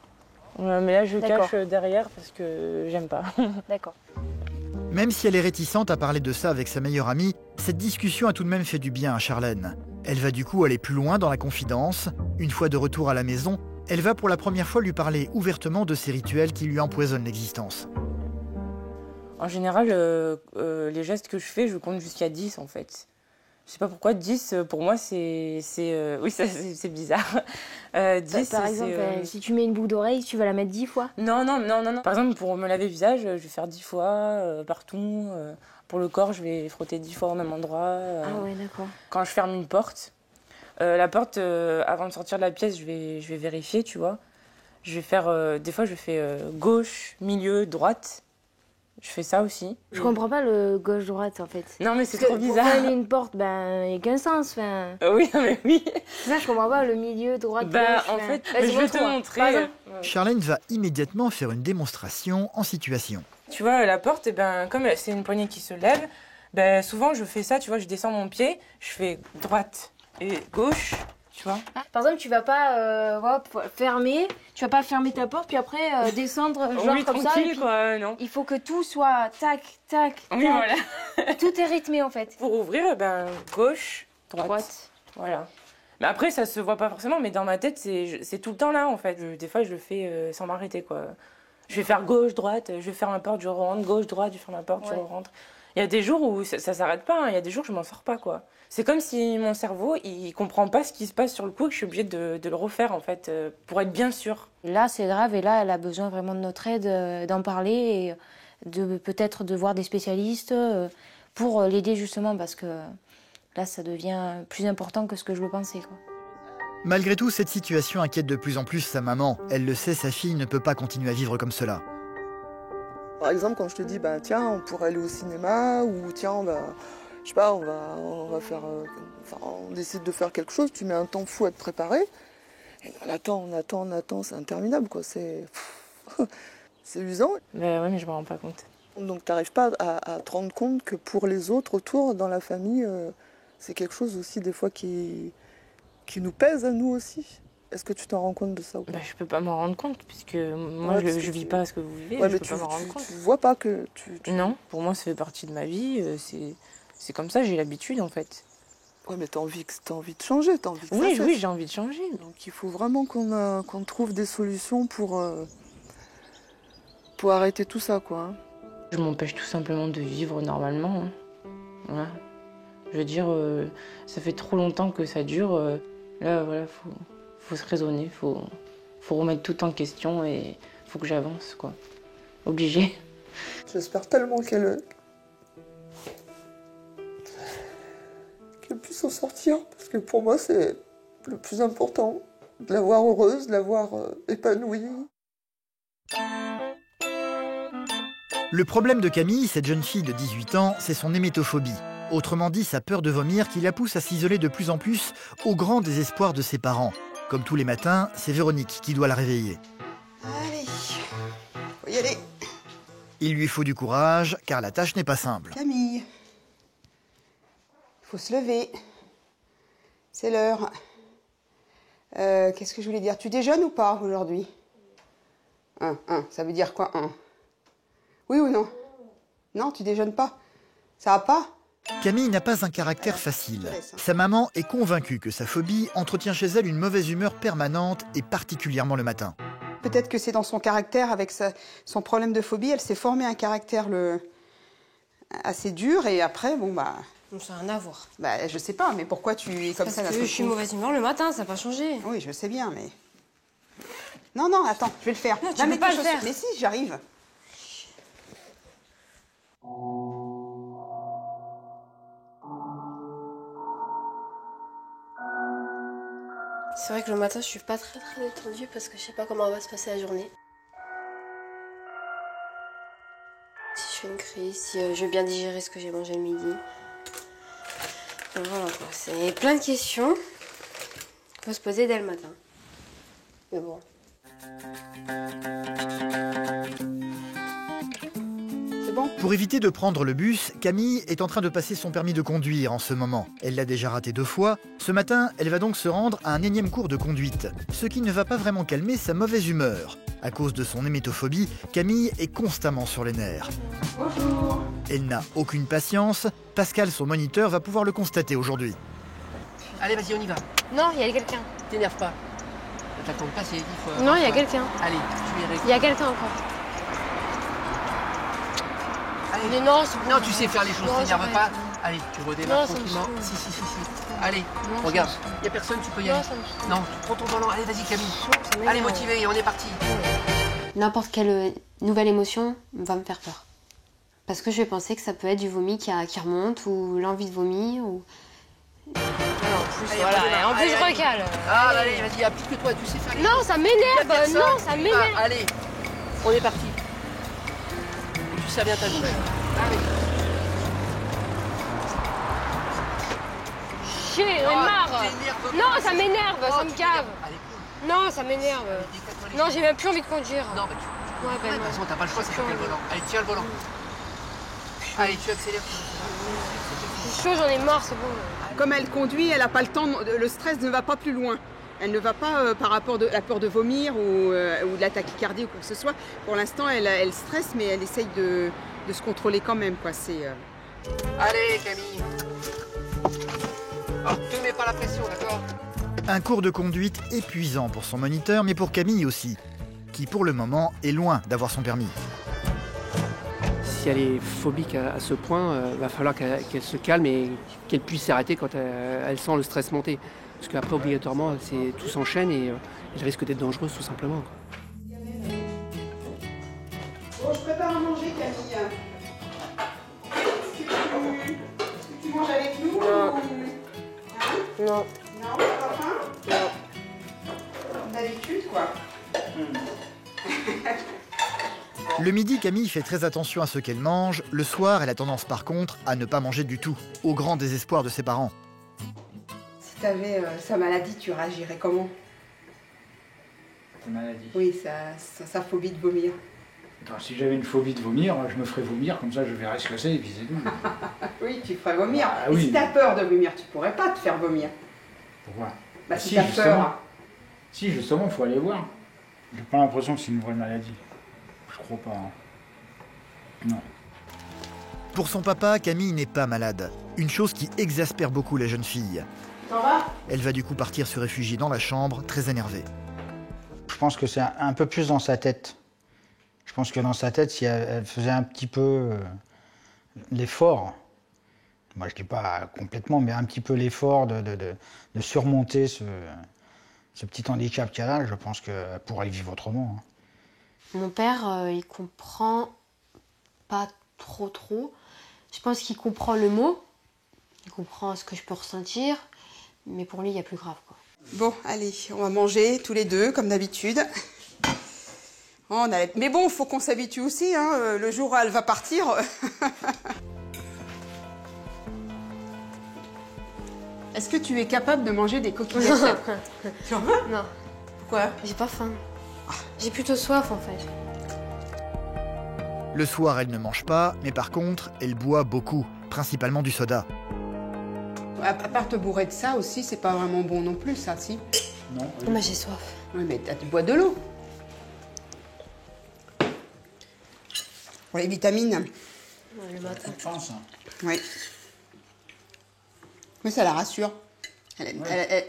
Mais là, je cache derrière parce que j'aime pas. D'accord. Même si elle est réticente à parler de ça avec sa meilleure amie, cette discussion a tout de même fait du bien à Charlène. Elle va du coup aller plus loin dans la confidence. Une fois de retour à la maison, elle va pour la première fois lui parler ouvertement de ces rituels qui lui empoisonnent l'existence. En général, les gestes que je fais, je compte jusqu'à 10 en fait. Je sais pas pourquoi, 10 pour moi c'est bizarre. 10, par exemple, si tu mets une boucle d'oreille, tu vas la mettre 10 fois? Non. Par exemple, pour me laver le visage, je vais faire 10 fois partout. Pour le corps, je vais frotter 10 fois au même endroit. Ah ouais, d'accord. Quand je ferme une porte, la porte, avant de sortir de la pièce, je vais vérifier, tu vois. Je vais faire, des fois je fais gauche, milieu, droite. Je fais ça aussi. Je comprends pas le gauche-droite en fait. Non mais c'est trop bizarre. Pour fermer une porte, il n'y a qu'un sens. Oui, mais oui. Ça, je comprends pas, le milieu, droite, gauche. En fait, je vais te montrer. Charlène va immédiatement faire une démonstration en situation. Tu vois, la porte, comme c'est une poignée qui se lève, souvent je fais ça, tu vois, je descends mon pied, je fais droite et gauche, tu vois. Par exemple, tu vas pas fermer ta porte, puis après descendre genre oui, comme ça. Tranquille, quoi, non. Il faut que tout soit tac, tac, Oui, tac. voilà. Tout est rythmé en fait. Pour ouvrir, gauche, droite. Voilà. Mais après, ça se voit pas forcément, mais dans ma tête, c'est tout le temps là, en fait. Des fois, je le fais sans m'arrêter, quoi. Je vais faire gauche, droite, je vais faire ma porte, je rentre, gauche, droite, je vais faire ma porte, je rentre. Il y a des jours où ça s'arrête pas, hein. Il y a des jours où je m'en sors pas, quoi. C'est comme si mon cerveau, il comprend pas ce qui se passe sur le coup et que je suis obligée de le refaire, en fait, pour être bien sûre. Là, c'est grave, et là, elle a besoin vraiment de notre aide, d'en parler, et peut-être de voir des spécialistes pour l'aider, justement, parce que là, ça devient plus important que ce que je le pensais, quoi. Malgré tout, cette situation inquiète de plus en plus sa maman. Elle le sait, sa fille ne peut pas continuer à vivre comme cela. Par exemple, quand je te dis, tiens, on pourrait aller au cinéma, ou tiens, je sais pas, on va faire, on décide de faire quelque chose, tu mets un temps fou à te préparer, et on attend, c'est interminable, quoi, c'est usant. Oui, mais je me rends pas compte. Donc tu n'arrives pas à te rendre compte que pour les autres autour, dans la famille, c'est quelque chose aussi des fois qui nous pèse à nous aussi. Est-ce que tu t'en rends compte de ça ou pas? Je peux pas m'en rendre compte, puisque moi, je vis pas ce que vous vivez, je peux pas m'en rendre compte. Tu vois pas que Non, pour moi, ça fait partie de ma vie, c'est comme ça, j'ai l'habitude, en fait. Ouais, mais t'as envie de changer, t'as envie que Oui, ça oui, j'ai envie de changer. Donc il faut vraiment qu'on trouve des solutions pour arrêter tout ça, quoi. Je m'empêche tout simplement de vivre normalement. Hein. Voilà. Je veux dire, ça fait trop longtemps que ça dure. Là, voilà, faut se raisonner, faut remettre tout en question et faut que j'avance, quoi. Obligé. J'espère tellement qu'elle puisse s'en sortir, parce que pour moi, c'est le plus important, de la voir heureuse, de la voir épanouie. Le problème de Camille, cette jeune fille de 18 ans, c'est son hémétophobie. Autrement dit, sa peur de vomir qui la pousse à s'isoler de plus en plus au grand désespoir de ses parents. Comme tous les matins, c'est Véronique qui doit la réveiller. Allez, faut y aller. Il lui faut du courage, car la tâche n'est pas simple. Camille, il faut se lever. C'est l'heure. Qu'est-ce que je voulais dire? Tu déjeunes ou pas aujourd'hui? Ça veut dire quoi, Oui ou non? Non, tu déjeunes pas? Ça va pas? Camille n'a pas un caractère facile. Sa maman est convaincue que sa phobie entretient chez elle une mauvaise humeur permanente et particulièrement le matin. Peut-être que c'est dans son caractère, avec son problème de phobie, elle s'est formée un caractère assez dur et après, Ça n'a rien à voir. je sais pas, mais pourquoi tu es comme ça? Parce que je suis mauvaise humeur le matin, ça n'a pas changé. Oui, je sais bien, mais... Non, attends, je vais le faire. Non, tu peux pas le faire. Mais si, j'arrive. C'est vrai que le matin, je suis pas très détendue parce que je sais pas comment va se passer la journée. Si je fais une crise, si je vais bien digérer ce que j'ai mangé le midi. Donc voilà quoi, c'est plein de questions qu'il faut se poser dès le matin. Mais bon. C'est bon? Pour éviter de prendre le bus, Camille est en train de passer son permis de conduire en ce moment. Elle l'a déjà raté 2 fois. Ce matin, elle va donc se rendre à un énième cours de conduite, ce qui ne va pas vraiment calmer sa mauvaise humeur. À cause de son hémétophobie, Camille est constamment sur les nerfs. Bonjour. Elle n'a aucune patience. Pascal, son moniteur, va pouvoir le constater aujourd'hui. Allez, vas-y, on y va. Non, il y a quelqu'un. T'énerve pas. T'attends pas, c'est faut... Non, il y a quelqu'un. Allez, tu verras. Il y a quelqu'un encore. Allez. Mais non, Non, tu sais faire les choses, Non, t'énerve ça pas. va. Allez, tu redémarres Non, ça me tranquillement. saoule. Si. Allez, Non, regarde. ça me Y a personne, tu peux y Non, aller. ça me saoule. Non, tu prends ton volant. Allez, vas-y, Camille. ça m'énerve. Allez, motivé, on est parti. N'importe quelle nouvelle émotion va me faire peur. Parce que je vais penser que ça peut être du vomi qui remonte ou l'envie de vomir ou... Allez, Voilà, redémarre. et en plus Allez, je vas-y. recale. Ah, allez, vas-y, applique-toi, tu sais faire les Non, choses. ça Y a m'énerve. personne. Non, ça m'énerve. Ah, allez, on est parti. Tu sais bien ta vie. Allez. Chier, j'en ai marre. t'énerve Non, pas, ça c'est- m'énerve, Oh, ça me tu cave. t'énerves. Allez, cool. Non, ça m'énerve. Éclate-toi les Non, jambes. j'ai même plus envie de conduire. Non, Ouais, de toute façon, t'as pas le choix, c'est J'ai toi qui as plus le volant. Allez, tiens le volant. Allez, tu accélères. C'est chaud, j'en ai marre, c'est bon. Comme elle conduit, elle n'a pas le temps, le stress ne va pas plus loin. Elle ne va pas par rapport à la peur de vomir ou de la tachycardie ou quoi que ce soit. Pour l'instant, elle stresse, mais elle essaye de se contrôler quand même, quoi. Allez, Camille. Oh, tu ne mets pas la pression, d'accord? Un cours de conduite épuisant pour son moniteur, mais pour Camille aussi, qui pour le moment est loin d'avoir son permis. Si elle est phobique à ce point, va falloir qu'elle se calme et qu'elle puisse s'arrêter quand elle sent le stress monter. Parce qu'après, obligatoirement, tout s'enchaîne et elle risque d'être dangereuse, tout simplement. Bon, je prépare à manger, Camille. Est-ce que tu manges avec nous? Non. Hein? Non. Non, pas faim? Non. Comme d'habitude, quoi. Le midi, Camille fait très attention à ce qu'elle mange. Le soir, elle a tendance par contre à ne pas manger du tout, au grand désespoir de ses parents. Si tu avais sa maladie, tu réagirais comment? Ta maladie. Oui, sa phobie de vomir. Attends, si j'avais une phobie de vomir, je me ferais vomir, comme ça je verrais ce que c'est et puis c'est tout. Oui, tu ferais vomir. Ah, et oui. si tu as peur de vomir, tu pourrais pas te faire vomir. Pourquoi? Bah, Si, si tu as justement. peur. Si, justement, il faut aller voir. J'ai pas l'impression que c'est une vraie maladie. Je crois pas. Hein. Non. Pour son papa, Camille n'est pas malade. Une chose qui exaspère beaucoup la jeune fille. T'en vas? Elle va du coup partir se réfugier dans la chambre, très énervée. Je pense que c'est un peu plus dans sa tête. Je pense que dans sa tête, si elle faisait un petit peu l'effort, moi je dis pas complètement, mais un petit peu l'effort de surmonter ce petit handicap qu'elle a, je pense qu'elle pourrait vivre autrement. Hein. Mon père, il comprend pas trop. Je pense qu'il comprend le mot, il comprend ce que je peux ressentir, mais pour lui, il y a plus grave, quoi. Bon, allez, on va manger tous les deux, comme d'habitude. Oh, mais bon, faut qu'on s'habitue aussi, hein. Le jour où elle va partir. Est-ce que tu es capable de manger des coquillettes? Tu en veux? Non, Pourquoi? j'ai pas faim. J'ai plutôt soif, en fait. Le soir, elle ne mange pas, mais par contre, elle boit beaucoup, principalement du soda. À part te bourrer de ça aussi, c'est pas vraiment bon non plus, ça, si? Non. Moi, j'ai soif. Oui, mais tu bois de l'eau. Pour les vitamines. Ouais, le matin. Je pense. Hein. Oui. Mais ça la rassure.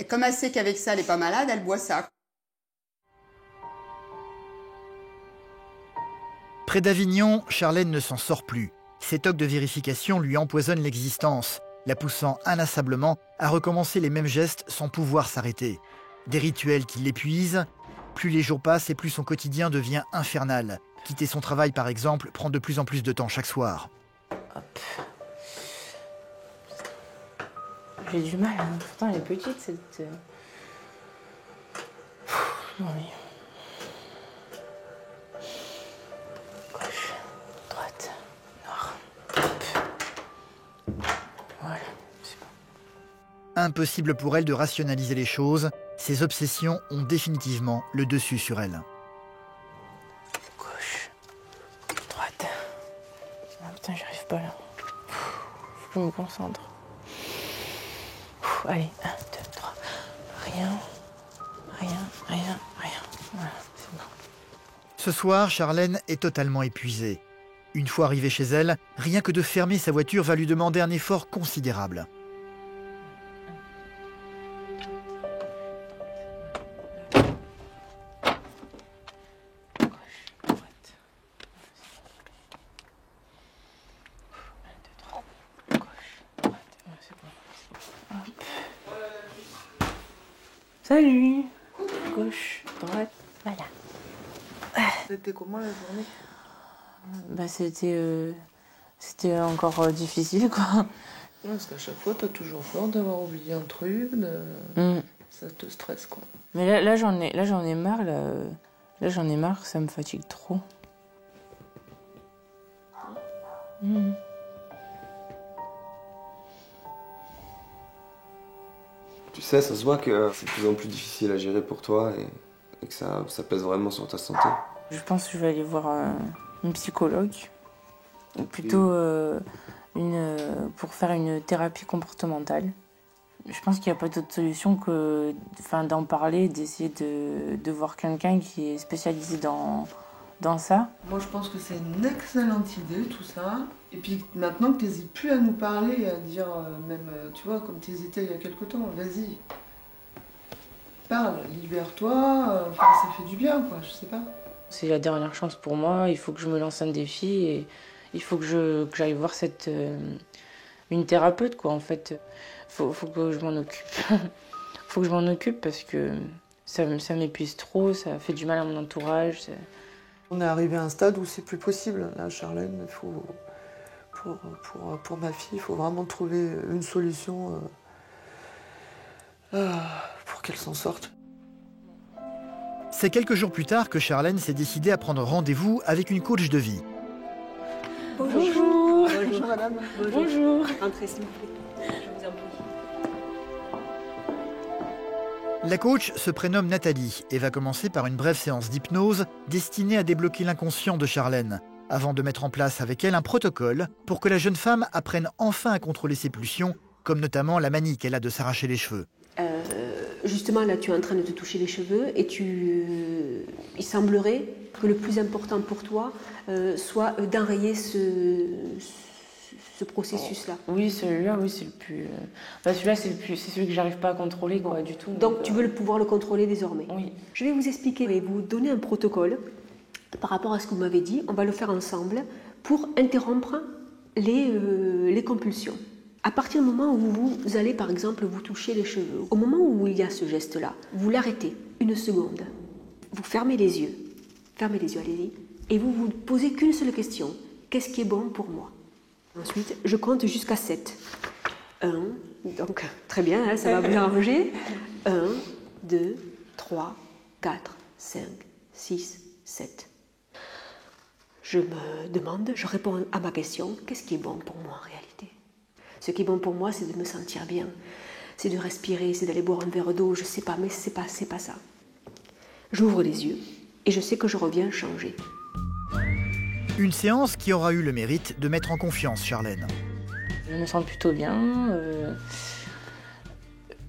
Comme elle sait qu'avec ça, elle n'est pas malade, elle boit ça. Près d'Avignon, Charlène ne s'en sort plus. Ses tocs de vérification lui empoisonnent l'existence, la poussant inlassablement à recommencer les mêmes gestes sans pouvoir s'arrêter. Des rituels qui l'épuisent. Plus les jours passent et plus son quotidien devient infernal. Quitter son travail, par exemple, prend de plus en plus de temps chaque soir. Hop. J'ai du mal, hein. Pourtant elle est petite cette... Non mais... Gauche, droite, nord. Hop. Voilà, c'est bon. Impossible pour elle de rationaliser les choses. Ses obsessions ont définitivement le dessus sur elle. Gauche, droite. Ah putain, j'y arrive pas là. Faut que je me concentre. Allez, 1, 2, 3. Rien. Voilà, c'est bon. Ce soir, Charlène est totalement épuisée. Une fois arrivée chez elle, rien que de fermer sa voiture va lui demander un effort considérable. Salut. Gauche, droite, voilà. C'était comment la journée? Bah c'était encore difficile quoi. Ouais, parce qu'à chaque fois, t'as toujours peur d'avoir oublié un truc, ça te stresse quoi. Mais là j'en ai marre, là j'en ai marre, ça me fatigue trop. Tu sais, ça se voit que c'est de plus en plus difficile à gérer pour toi et que ça pèse vraiment sur ta santé. Je pense que je vais aller voir une psychologue Plutôt pour faire une thérapie comportementale. Je pense qu'il n'y a pas d'autre solution que d'en parler, d'essayer de voir quelqu'un qui est spécialisé dans ça. Moi, je pense que c'est une excellente idée, tout ça. Et puis maintenant que tu n'hésites plus à nous parler, à dire, même, tu vois, comme tu hésitais il y a quelque temps, vas-y. Parle, libère-toi, ça fait du bien, quoi, je sais pas. C'est la dernière chance pour moi, il faut que je me lance un défi et il faut que j'aille voir une thérapeute, quoi, en fait. Faut que je m'en occupe. Faut que je m'en occupe parce que ça m'épuise trop, ça fait du mal à mon entourage. On est arrivé à un stade où c'est plus possible. Là, Charlène, il faut, pour ma fille, il faut vraiment trouver une solution pour qu'elle s'en sorte. C'est quelques jours plus tard que Charlène s'est décidée à prendre rendez-vous avec une coach de vie. Bonjour. Bonjour madame. Bonjour. Entrez s'il vous plaît. Je vous en prie. La coach se prénomme Nathalie et va commencer par une brève séance d'hypnose destinée à débloquer l'inconscient de Charlène, avant de mettre en place avec elle un protocole pour que la jeune femme apprenne enfin à contrôler ses pulsions, comme notamment la manie qu'elle a de s'arracher les cheveux. Justement, là, tu es en train de te toucher les cheveux et il semblerait que le plus important pour toi soit d'enrayer ce processus-là. Oui, celui-là, oui, c'est le plus... celui-là, c'est celui que j'arrive pas à contrôler, quoi, du tout. Donc, tu veux pouvoir le contrôler désormais. Oui. Je vais vous expliquer et vous donner un protocole par rapport à ce que vous m'avez dit. On va le faire ensemble pour interrompre les compulsions. À partir du moment où vous allez, par exemple, vous toucher les cheveux, au moment où il y a ce geste-là, vous l'arrêtez une seconde. Vous fermez les yeux, allez-y, et vous vous posez qu'une seule question. Qu'est-ce qui est bon pour moi? Ensuite, je compte jusqu'à 7. 1, donc très bien, hein, ça va vous arranger. 1, 2, 3, 4, 5, 6, 7. Je me demande, je réponds à ma question, qu'est-ce qui est bon pour moi en réalité? Ce qui est bon pour moi, c'est de me sentir bien, c'est de respirer, c'est d'aller boire un verre d'eau, je sais pas, mais c'est pas ça. J'ouvre les yeux et je sais que je reviens changer. Une séance qui aura eu le mérite de mettre en confiance Charlène. Je me sens plutôt bien.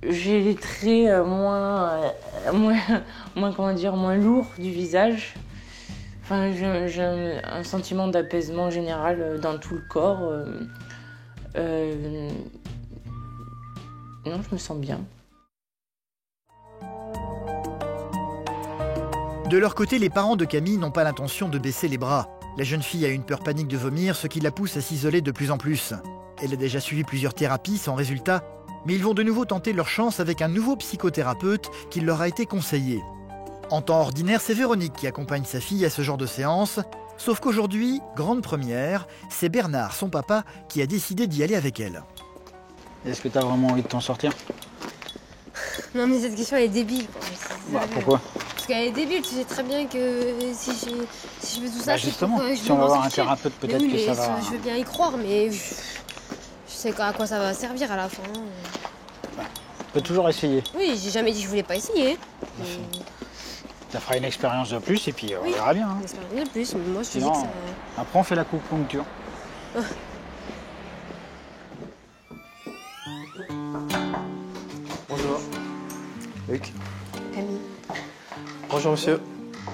J'ai les traits moins lourds du visage. Enfin, j'ai un sentiment d'apaisement général dans tout le corps. Non, je me sens bien. De leur côté, les parents de Camille n'ont pas l'intention de baisser les bras. La jeune fille a une peur panique de vomir, ce qui la pousse à s'isoler de plus en plus. Elle a déjà suivi plusieurs thérapies sans résultat, mais ils vont de nouveau tenter leur chance avec un nouveau psychothérapeute qui leur a été conseillé. En temps ordinaire, c'est Véronique qui accompagne sa fille à ce genre de séance, sauf qu'aujourd'hui, grande première, c'est Bernard, son papa, qui a décidé d'y aller avec elle. Est-ce que tu as vraiment envie de t'en sortir? Non mais cette question elle est débile. Pourquoi? Parce qu'elle est débile, tu sais très bien que si je veux tout ça, justement, je si on va voir un thérapeute, peut-être que ça va... Je veux bien y croire, mais je sais à quoi ça va servir à la fin. On peut toujours essayer. Oui, j'ai jamais dit que je voulais pas essayer. Ça fera une expérience de plus et puis on verra bien. Une expérience de plus, mais moi je te dis Sinon, que ça... après on fait la coupe-poncture. Bonjour. Luc. Camille. Bonjour monsieur.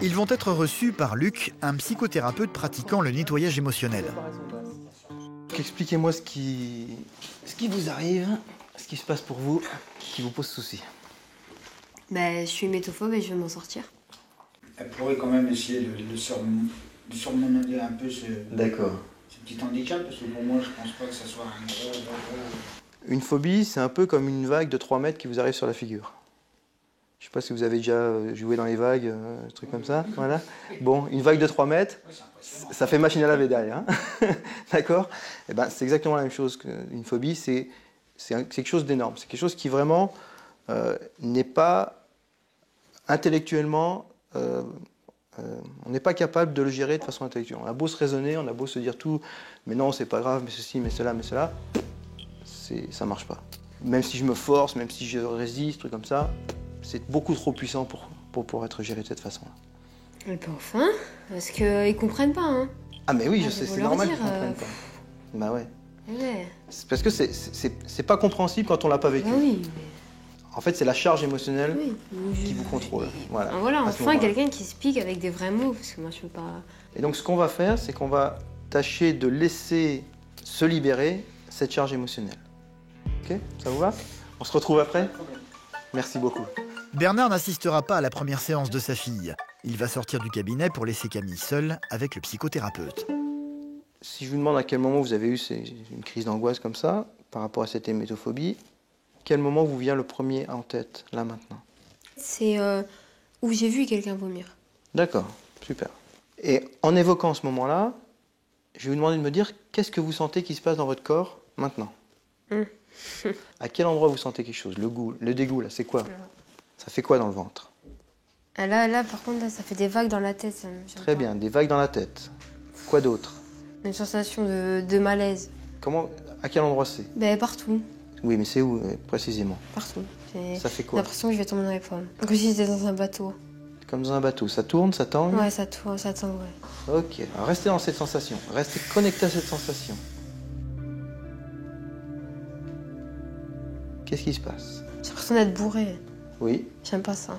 Ils vont être reçus par Luc, un psychothérapeute pratiquant le nettoyage émotionnel. Expliquez-moi ce qui vous arrive, ce qui se passe pour vous, qui vous pose souci. Je suis métophobe et je veux m'en sortir. Elle pourrait quand même essayer de surmonter un peu ce petit handicap, parce que pour moi, je pense pas que ça soit un gros... Une phobie, c'est un peu comme une vague de 3 mètres qui vous arrive sur la figure. Je sais pas si vous avez déjà joué dans les vagues, un truc comme ça, voilà. Bon, une vague de 3 mètres, ça fait machine à laver derrière, hein. D'accord? Eh ben, c'est exactement la même chose qu'une phobie, c'est quelque chose d'énorme. C'est quelque chose qui vraiment n'est pas intellectuellement... on n'est pas capable de le gérer de façon intellectuelle. On a beau se raisonner, on a beau se dire tout, mais non, c'est pas grave, mais ceci, mais cela, ça marche pas. Même si je me force, même si je résiste, truc comme ça, c'est beaucoup trop puissant pour pouvoir être géré de cette façon-là. Mais pas enfin, parce qu'ils comprennent pas, hein. Ah mais oui, je Ah, sais, faut c'est leur normal dire, qu'ils comprennent pas. Bah ouais. Ouais. C'est parce que c'est pas compréhensible quand on l'a pas vécu. Bah oui, En fait, c'est la charge émotionnelle oui. qui vous contrôle. Voilà, Voilà, à ce enfin moment-là. quelqu'un qui se pique avec des vrais mots, parce que moi je peux pas... Et donc ce qu'on va faire, c'est qu'on va tâcher de laisser se libérer cette charge émotionnelle. Ok? Ça vous va? On se retrouve après? Merci beaucoup. Bernard n'assistera pas à la première séance de sa fille. Il va sortir du cabinet pour laisser Camille seule avec le psychothérapeute. Si je vous demande à quel moment vous avez eu une crise d'angoisse comme ça, par rapport à cette hémétophobie, quel moment vous vient le premier en tête, là, maintenant? C'est où j'ai vu quelqu'un vomir. D'accord, super. Et en évoquant ce moment-là, je vais vous demander de me dire qu'est-ce que vous sentez qui se passe dans votre corps, maintenant? À quel endroit vous sentez quelque chose? Le goût, le dégoût, là, c'est quoi? Ça fait quoi dans le ventre? Ah, là, par contre, là, ça fait des vagues dans la tête. Très bien, des vagues dans la tête. Quoi d'autre? Une sensation de malaise. Comment, à quel endroit c'est? Ben, partout. Oui, mais c'est où précisément? Partout. Ça fait J'ai quoi? l'impression que je vais tomber dans les pommes. Comme si j'étais dans un bateau. Comme dans un bateau, ça tourne, ça tangue? Ouais, ça tourne, ça tangue, ouais. Ok, alors restez dans cette sensation, restez connecté à cette sensation. Qu'est-ce qui se passe? J'ai l'impression d'être bourrée. Oui. J'aime pas ça.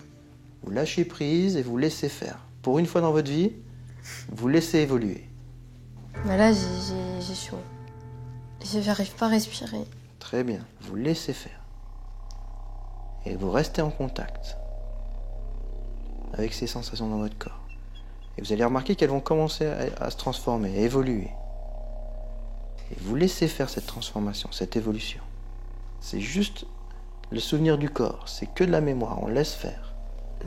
Vous lâchez prise et vous laissez faire. Pour une fois dans votre vie, vous laissez évoluer. Ben là, j'ai chaud. J'arrive pas à respirer. Très bien, vous laissez faire. Et vous restez en contact avec ces sensations dans votre corps. Et vous allez remarquer qu'elles vont commencer à se transformer, à évoluer. Et vous laissez faire cette transformation, cette évolution. C'est juste le souvenir du corps, c'est que de la mémoire, on laisse faire.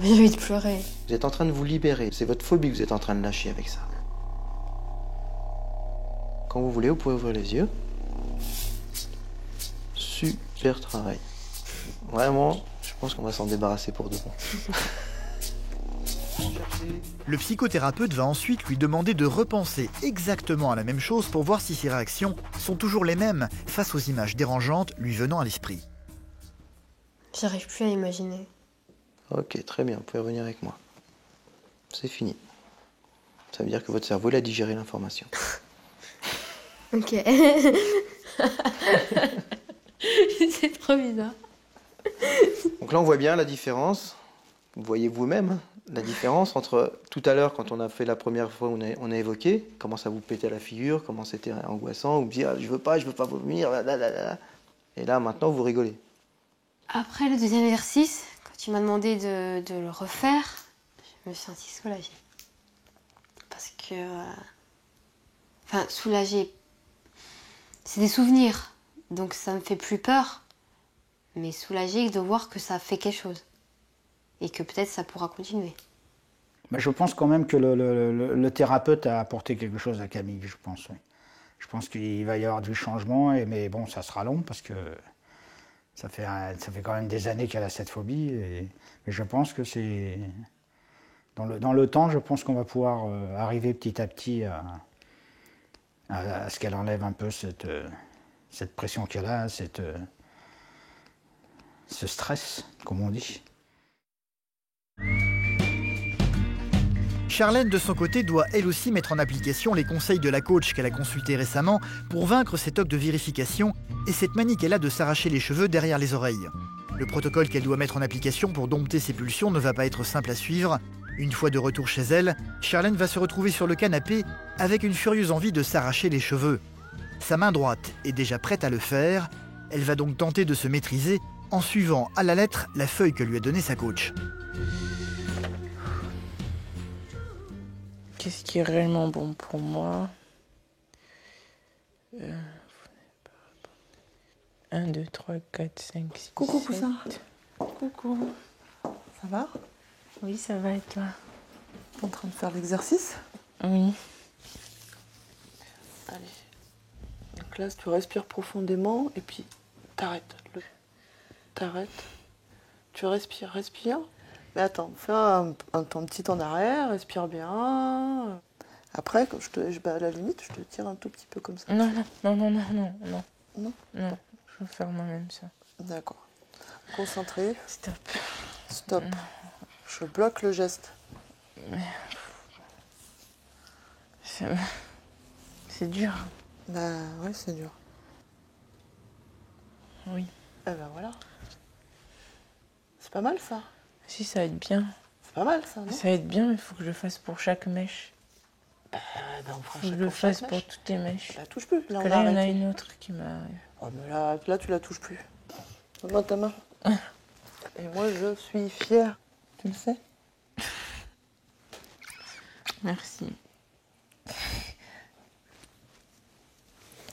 J'ai envie de pleurer. Vous êtes en train de vous libérer, c'est votre phobie que vous êtes en train de lâcher avec ça. Quand vous voulez, vous pouvez ouvrir les yeux. Super travail. Vraiment, je pense qu'on va s'en débarrasser pour de bon. Le psychothérapeute va ensuite lui demander de repenser exactement à la même chose pour voir si ses réactions sont toujours les mêmes face aux images dérangeantes lui venant à l'esprit. J'arrive plus à imaginer. Ok, très bien, vous pouvez revenir avec moi. C'est fini. Ça veut dire que votre cerveau il a digéré l'information. Ok. C'est trop bizarre. Donc là, on voit bien la différence. Vous voyez vous-même la différence entre tout à l'heure, quand on a fait la première fois, on a évoqué comment ça vous pétait la figure, comment c'était angoissant, vous disiez ah, je veux pas vomir, là. Et là, maintenant, vous rigolez. Après le deuxième exercice, quand il m'a demandé de le refaire, je me suis sentie soulagée. Parce que... Enfin, soulagée. C'est des souvenirs, donc ça me fait plus peur. Mais soulagée de voir que ça fait quelque chose. Et que peut-être ça pourra continuer. Mais je pense quand même que le thérapeute a apporté quelque chose à Camille, je pense. Oui. Je pense qu'il va y avoir du changement, mais bon, ça sera long parce que ça fait quand même des années qu'elle a cette phobie. Mais je pense que c'est... Dans le temps, je pense qu'on va pouvoir arriver petit à petit à ce qu'elle enlève un peu cette pression qu'elle a, ce stress, comme on dit. Charlène, de son côté, doit elle aussi mettre en application les conseils de la coach qu'elle a consulté récemment pour vaincre ses tocs de vérification et cette manie qu'elle a de s'arracher les cheveux derrière les oreilles. Le protocole qu'elle doit mettre en application pour dompter ses pulsions ne va pas être simple à suivre. Une fois de retour chez elle, Charlène va se retrouver sur le canapé avec une furieuse envie de s'arracher les cheveux. Sa main droite est déjà prête à le faire. Elle va donc tenter de se maîtriser en suivant à la lettre la feuille que lui a donnée sa coach. Qu'est-ce qui est réellement bon pour moi? 1, 2, 3, 4, 5, 6, Coucou 7. Poussin. Coucou. Ça va? Oui, ça va et toi? T'es en train de faire l'exercice? Oui. Allez. Donc là, tu respires profondément et puis t'arrêtes. T'arrêtes. Tu respires. Mais attends, fais un petit en arrière, respire bien. Après, quand à la limite, je te tire un tout petit peu comme ça. Non. Non? Non, je vais faire moi-même ça. D'accord. Concentré. Stop. Je bloque le geste. Ça C'est dur. Bah ouais, c'est dur. Oui. Eh ben voilà. C'est pas mal ça. Si, ça aide bien. C'est pas mal ça, non? Ça aide bien, mais il faut que je le fasse pour chaque mèche. Ben, on fera Faut que je chaque le pour chaque fasse pour mèche. toutes les mèches. Je la touche plus. Parce que là, il y en a une autre qui m'a... Oh, mais là, tu la touches plus. Donne-moi ta main. Et moi, je suis fière. Tu le sais? Merci.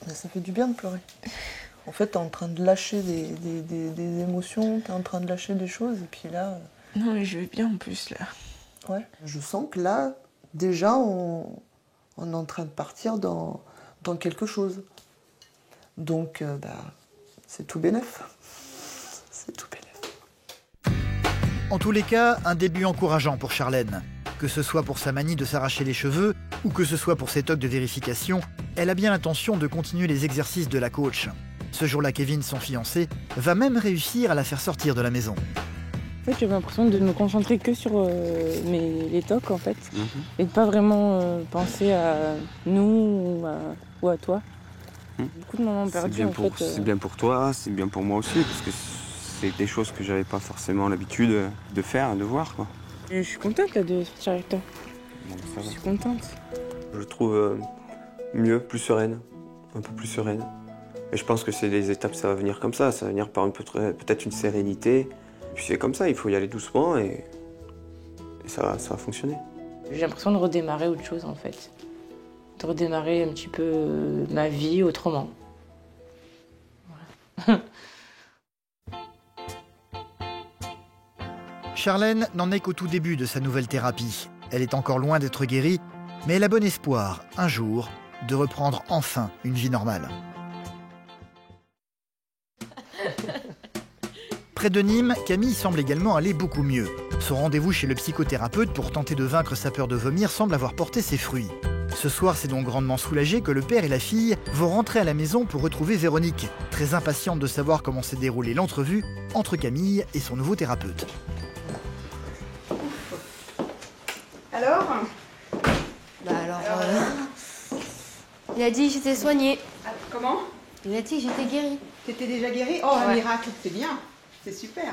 Mais ça fait du bien de pleurer. En fait, t'es en train de lâcher des émotions, t'es en train de lâcher des choses, et puis là... Non, mais je vais bien en plus, là. Ouais. Je sens que là, déjà, on est en train de partir dans quelque chose. Donc, c'est tout bénef. C'est tout bénef. En tous les cas, un début encourageant pour Charlène. Que ce soit pour sa manie de s'arracher les cheveux ou que ce soit pour ses tocs de vérification, elle a bien l'intention de continuer les exercices de la coach. Ce jour-là, Kevin, son fiancé, va même réussir à la faire sortir de la maison. En fait, j'avais l'impression de me concentrer que sur les tocs, en fait, et de pas vraiment penser à nous ou à toi. Beaucoup de moments perdus, en fait. C'est bien pour toi, c'est bien pour moi aussi, parce que c'est des choses que j'avais pas forcément l'habitude de faire, de voir, quoi. Je suis contente là, de sortir avec toi. Donc, Je suis contente. Je trouve mieux, plus sereine, un peu plus sereine. Et je pense que c'est les étapes, ça va venir comme ça va venir par peut-être une sérénité. Et puis c'est comme ça, il faut y aller doucement et ça va fonctionner. J'ai l'impression de redémarrer autre chose en fait. De redémarrer un petit peu ma vie autrement. Voilà. Charlène n'en est qu'au tout début de sa nouvelle thérapie. Elle est encore loin d'être guérie, mais elle a bon espoir, un jour, de reprendre enfin une vie normale. Près de Nîmes, Camille semble également aller beaucoup mieux. Son rendez-vous chez le psychothérapeute pour tenter de vaincre sa peur de vomir semble avoir porté ses fruits. Ce soir, c'est donc grandement soulagé que le père et la fille vont rentrer à la maison pour retrouver Véronique, très impatiente de savoir comment s'est déroulée l'entrevue entre Camille et son nouveau thérapeute. Alors il a dit que j'étais soignée. Comment? Il a dit que j'étais guérie. T'étais déjà guérie? Oh, un Ouais. miracle, c'est bien. C'est super.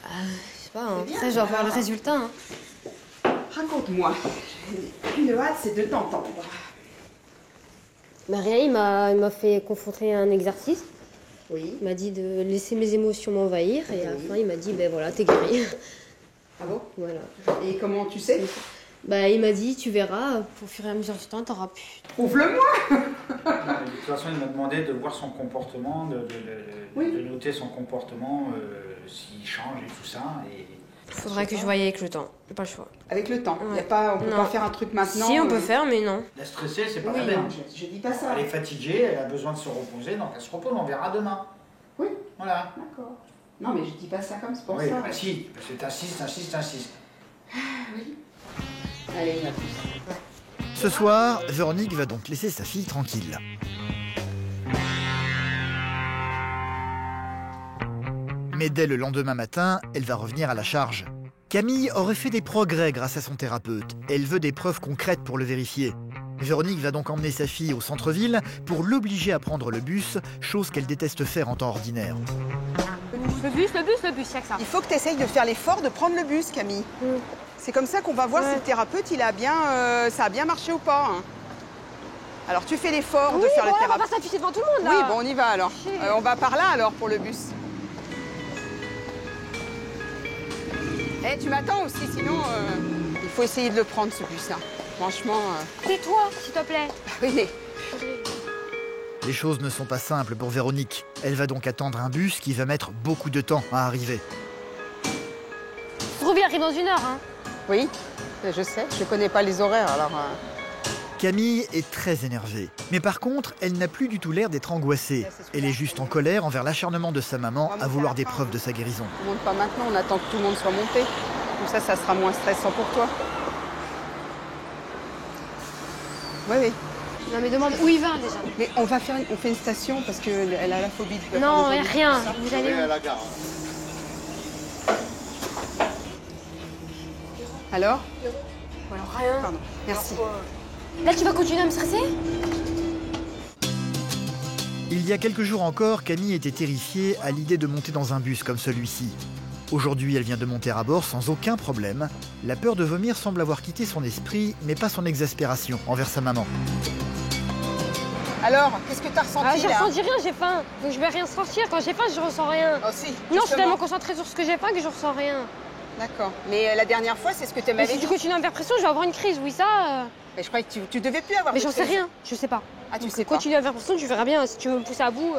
Je sais pas, hein. C'est bien, Après je vais voir le alors. résultat. Hein. Raconte-moi. J'ai une hâte, c'est de t'entendre. Rien, il m'a fait confronter à un exercice. Oui. Il m'a dit de laisser mes émotions m'envahir et à la fin il m'a dit ben voilà, t'es guérie. Ah bon? Voilà. Et comment tu sais? Bah il m'a dit tu verras, au fur et à mesure du temps t'auras pu. Prouve-le-moi. De toute façon, il m'a demandé de voir son comportement, de noter son comportement, s'il change et tout ça. Et... Il faudra que je voie avec le temps, pas le choix. Avec le temps. Ouais. Y a pas, on peut Non. pas faire un truc maintenant. Si on peut faire mais non. La stressée, c'est pas Oui, la peine. non, je dis pas ça. Elle est fatiguée, elle a besoin de se reposer, donc elle se repose, on verra demain. Oui. Voilà. D'accord. Non, mais je dis pas ça comme c'est pour Oui, ça. bah si, parce que t'insistes. Oui. Allez, on a plus. Ce soir, Véronique va donc laisser sa fille tranquille. Mais dès le lendemain matin, elle va revenir à la charge. Camille aurait fait des progrès grâce à son thérapeute. Elle veut des preuves concrètes pour le vérifier. Véronique va donc emmener sa fille au centre-ville pour l'obliger à prendre le bus, chose qu'elle déteste faire en temps ordinaire. Le bus, c'est que ça. Il faut que tu essayes de faire l'effort de prendre le bus, Camille. C'est comme ça qu'on va voir si le thérapeute, ça a bien marché ou pas. Hein. Alors tu fais l'effort de faire le on va thérapeute. pas s'afficher devant tout le monde là. Oui, bon, on y va alors. On va par là alors pour le bus. Eh, tu m'attends aussi, sinon il faut essayer de le prendre ce bus-là. Franchement. Tais-toi, s'il te plaît. Oui, mais Les choses ne sont pas simples pour Véronique. Elle va donc attendre un bus qui va mettre beaucoup de temps à arriver. Se trouve, il arrive dans 1 heure. Hein. oui, je sais, je connais pas les horaires alors. Camille est très énervée. Mais par contre, elle n'a plus du tout l'air d'être angoissée. Elle est juste en colère envers l'acharnement de sa maman à vouloir des preuves de sa guérison. On monte pas maintenant, on attend que tout le monde soit monté. Comme ça sera moins stressant pour toi. Oui, oui. Non mais demande où il va déjà. Mais on fait une station parce qu'elle a la phobie de Non, faire des rien. vomir. Vous allez où? Alors? Alors rien. Pardon, merci. Là tu vas continuer à me stresser? Il y a quelques jours encore, Camille était terrifiée à l'idée de monter dans un bus comme celui-ci. Aujourd'hui, elle vient de monter à bord sans aucun problème. La peur de vomir semble avoir quitté son esprit, mais pas son exaspération envers sa maman. Alors, qu'est-ce que t'as ressenti j'ai là? ressenti rien, j'ai faim. Donc je vais rien sentir. Quand j'ai faim, je ressens rien. Oh si. Non, je suis tellement concentrée sur ce que j'ai faim que je ressens rien. D'accord. Mais la dernière fois, c'est ce que tu m'avais dit. Si tu continues à me faire pression, je vais avoir une crise, oui, ça. Mais je croyais que tu devais plus avoir. Mais j'en sais rien, je sais pas. Ah, tu donc, sais pas. Continue à me faire pression, tu verras bien. Si tu veux me pousser à bout,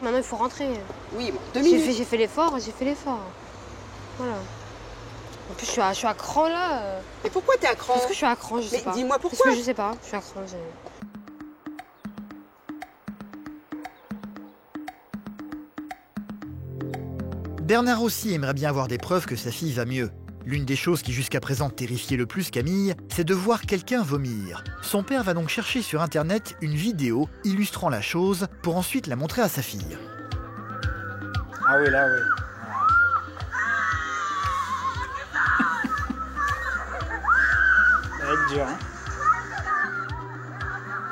maintenant il faut rentrer. Oui, bon, 2 minutes. J'ai fait l'effort, Voilà. En plus, je suis à cran là. Mais pourquoi t'es à cran? Parce que je suis à cran, je sais pas. Dis-moi pourquoi. Parce que je sais pas, je suis à cran. Bernard aussi aimerait bien avoir des preuves que sa fille va mieux. L'une des choses qui jusqu'à présent terrifiait le plus Camille, c'est de voir quelqu'un vomir. Son père va donc chercher sur internet une vidéo illustrant la chose pour ensuite la montrer à sa fille. Ah oui, là, oui. Ça va être dur, hein.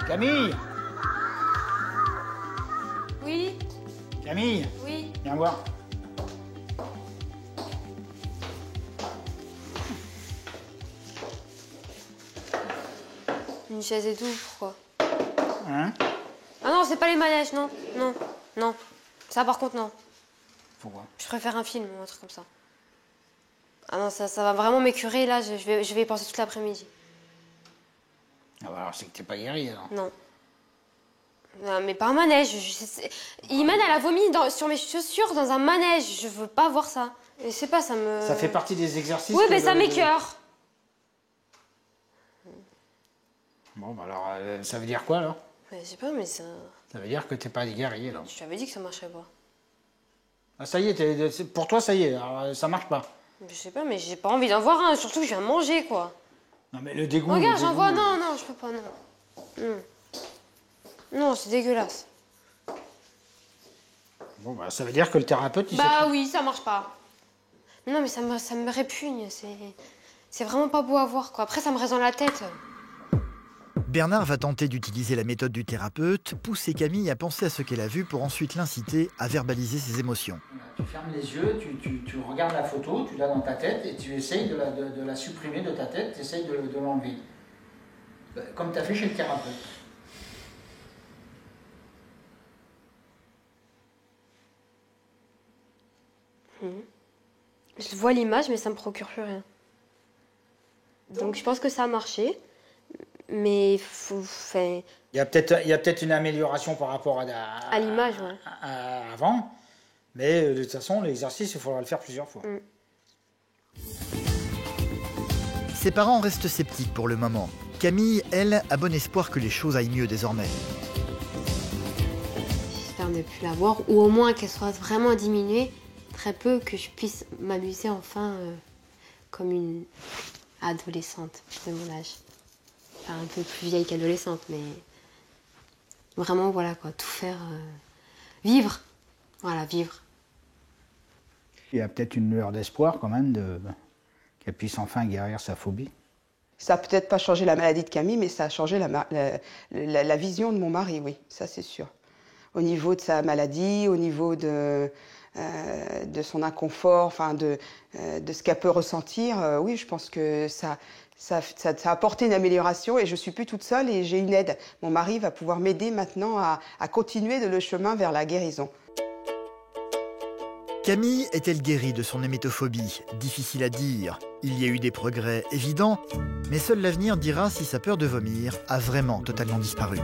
Camille! Oui? Camille! Oui? Viens voir. Une chaise et tout, pourquoi? Hein? Ah non, c'est pas les manèges, non. Non. Ça, par contre, non. Pourquoi? Je préfère un film ou un truc comme ça. Ah non, ça va vraiment m'écurer, là, je vais y penser toute l'après-midi. Ah bah alors c'est que t'es pas guéri, alors. Non. Non, mais pas un manège. Il m'aide à la vomi sur mes chaussures dans un manège. Je veux pas voir ça. Je sais pas, ça me... Ça fait partie des exercices. Oui, mais ça m'écœure. Bon, bah alors, ça veut dire quoi, alors? Je sais pas, mais ça... Ça veut dire que t'es pas guéri, alors. Je t'avais dit que ça marcherait pas. Ah, ça y est, pour toi, ça y est, alors, ça marche pas. Je sais pas, mais j'ai pas envie d'en voir un. Surtout que je viens de manger, quoi. Non, mais le dégoût... Regarde, j'en vois... Non, je peux pas, non. Non, c'est dégueulasse. Bon, bah, ça veut dire que le thérapeute, il Bah oui, ça marche pas. Non, mais ça me répugne. C'est vraiment pas beau à voir, quoi. Après, ça me reste dans la tête. Bernard va tenter d'utiliser la méthode du thérapeute, pousser Camille à penser à ce qu'elle a vu pour ensuite l'inciter à verbaliser ses émotions. Tu fermes les yeux, tu regardes la photo, tu l'as dans ta tête et tu essayes de la supprimer de ta tête, tu essayes de l'enlever. Comme tu as fait chez le thérapeute. Je vois l'image, mais ça me procure plus rien. Donc je pense que ça a marché, mais il faut... Il y a peut-être une amélioration par rapport à l'image, ouais. Avant, mais de toute façon, l'exercice, il faudra le faire plusieurs fois. Ses parents restent sceptiques pour le moment. Camille, elle, a bon espoir que les choses aillent mieux désormais. J'espère ne plus la voir, ou au moins qu'elle soit vraiment diminuée, très peu, que je puisse m'amuser enfin comme une adolescente de mon âge. Enfin, un peu plus vieille qu'adolescente, mais vraiment, voilà quoi, tout faire, vivre. Voilà, vivre. Il y a peut-être une lueur d'espoir quand même qu'elle puisse enfin guérir sa phobie. Ça n'a peut-être pas changé la maladie de Camille, mais ça a changé la vision de mon mari, oui, ça c'est sûr. Au niveau de sa maladie, au niveau de son inconfort, enfin de ce qu'elle peut ressentir, oui, je pense que ça a apporté une amélioration et je ne suis plus toute seule et j'ai une aide. Mon mari va pouvoir m'aider maintenant à continuer le chemin vers la guérison. Camille est-elle guérie de son hémétophobie? Difficile à dire. Il y a eu des progrès évidents, mais seul l'avenir dira si sa peur de vomir a vraiment totalement disparu.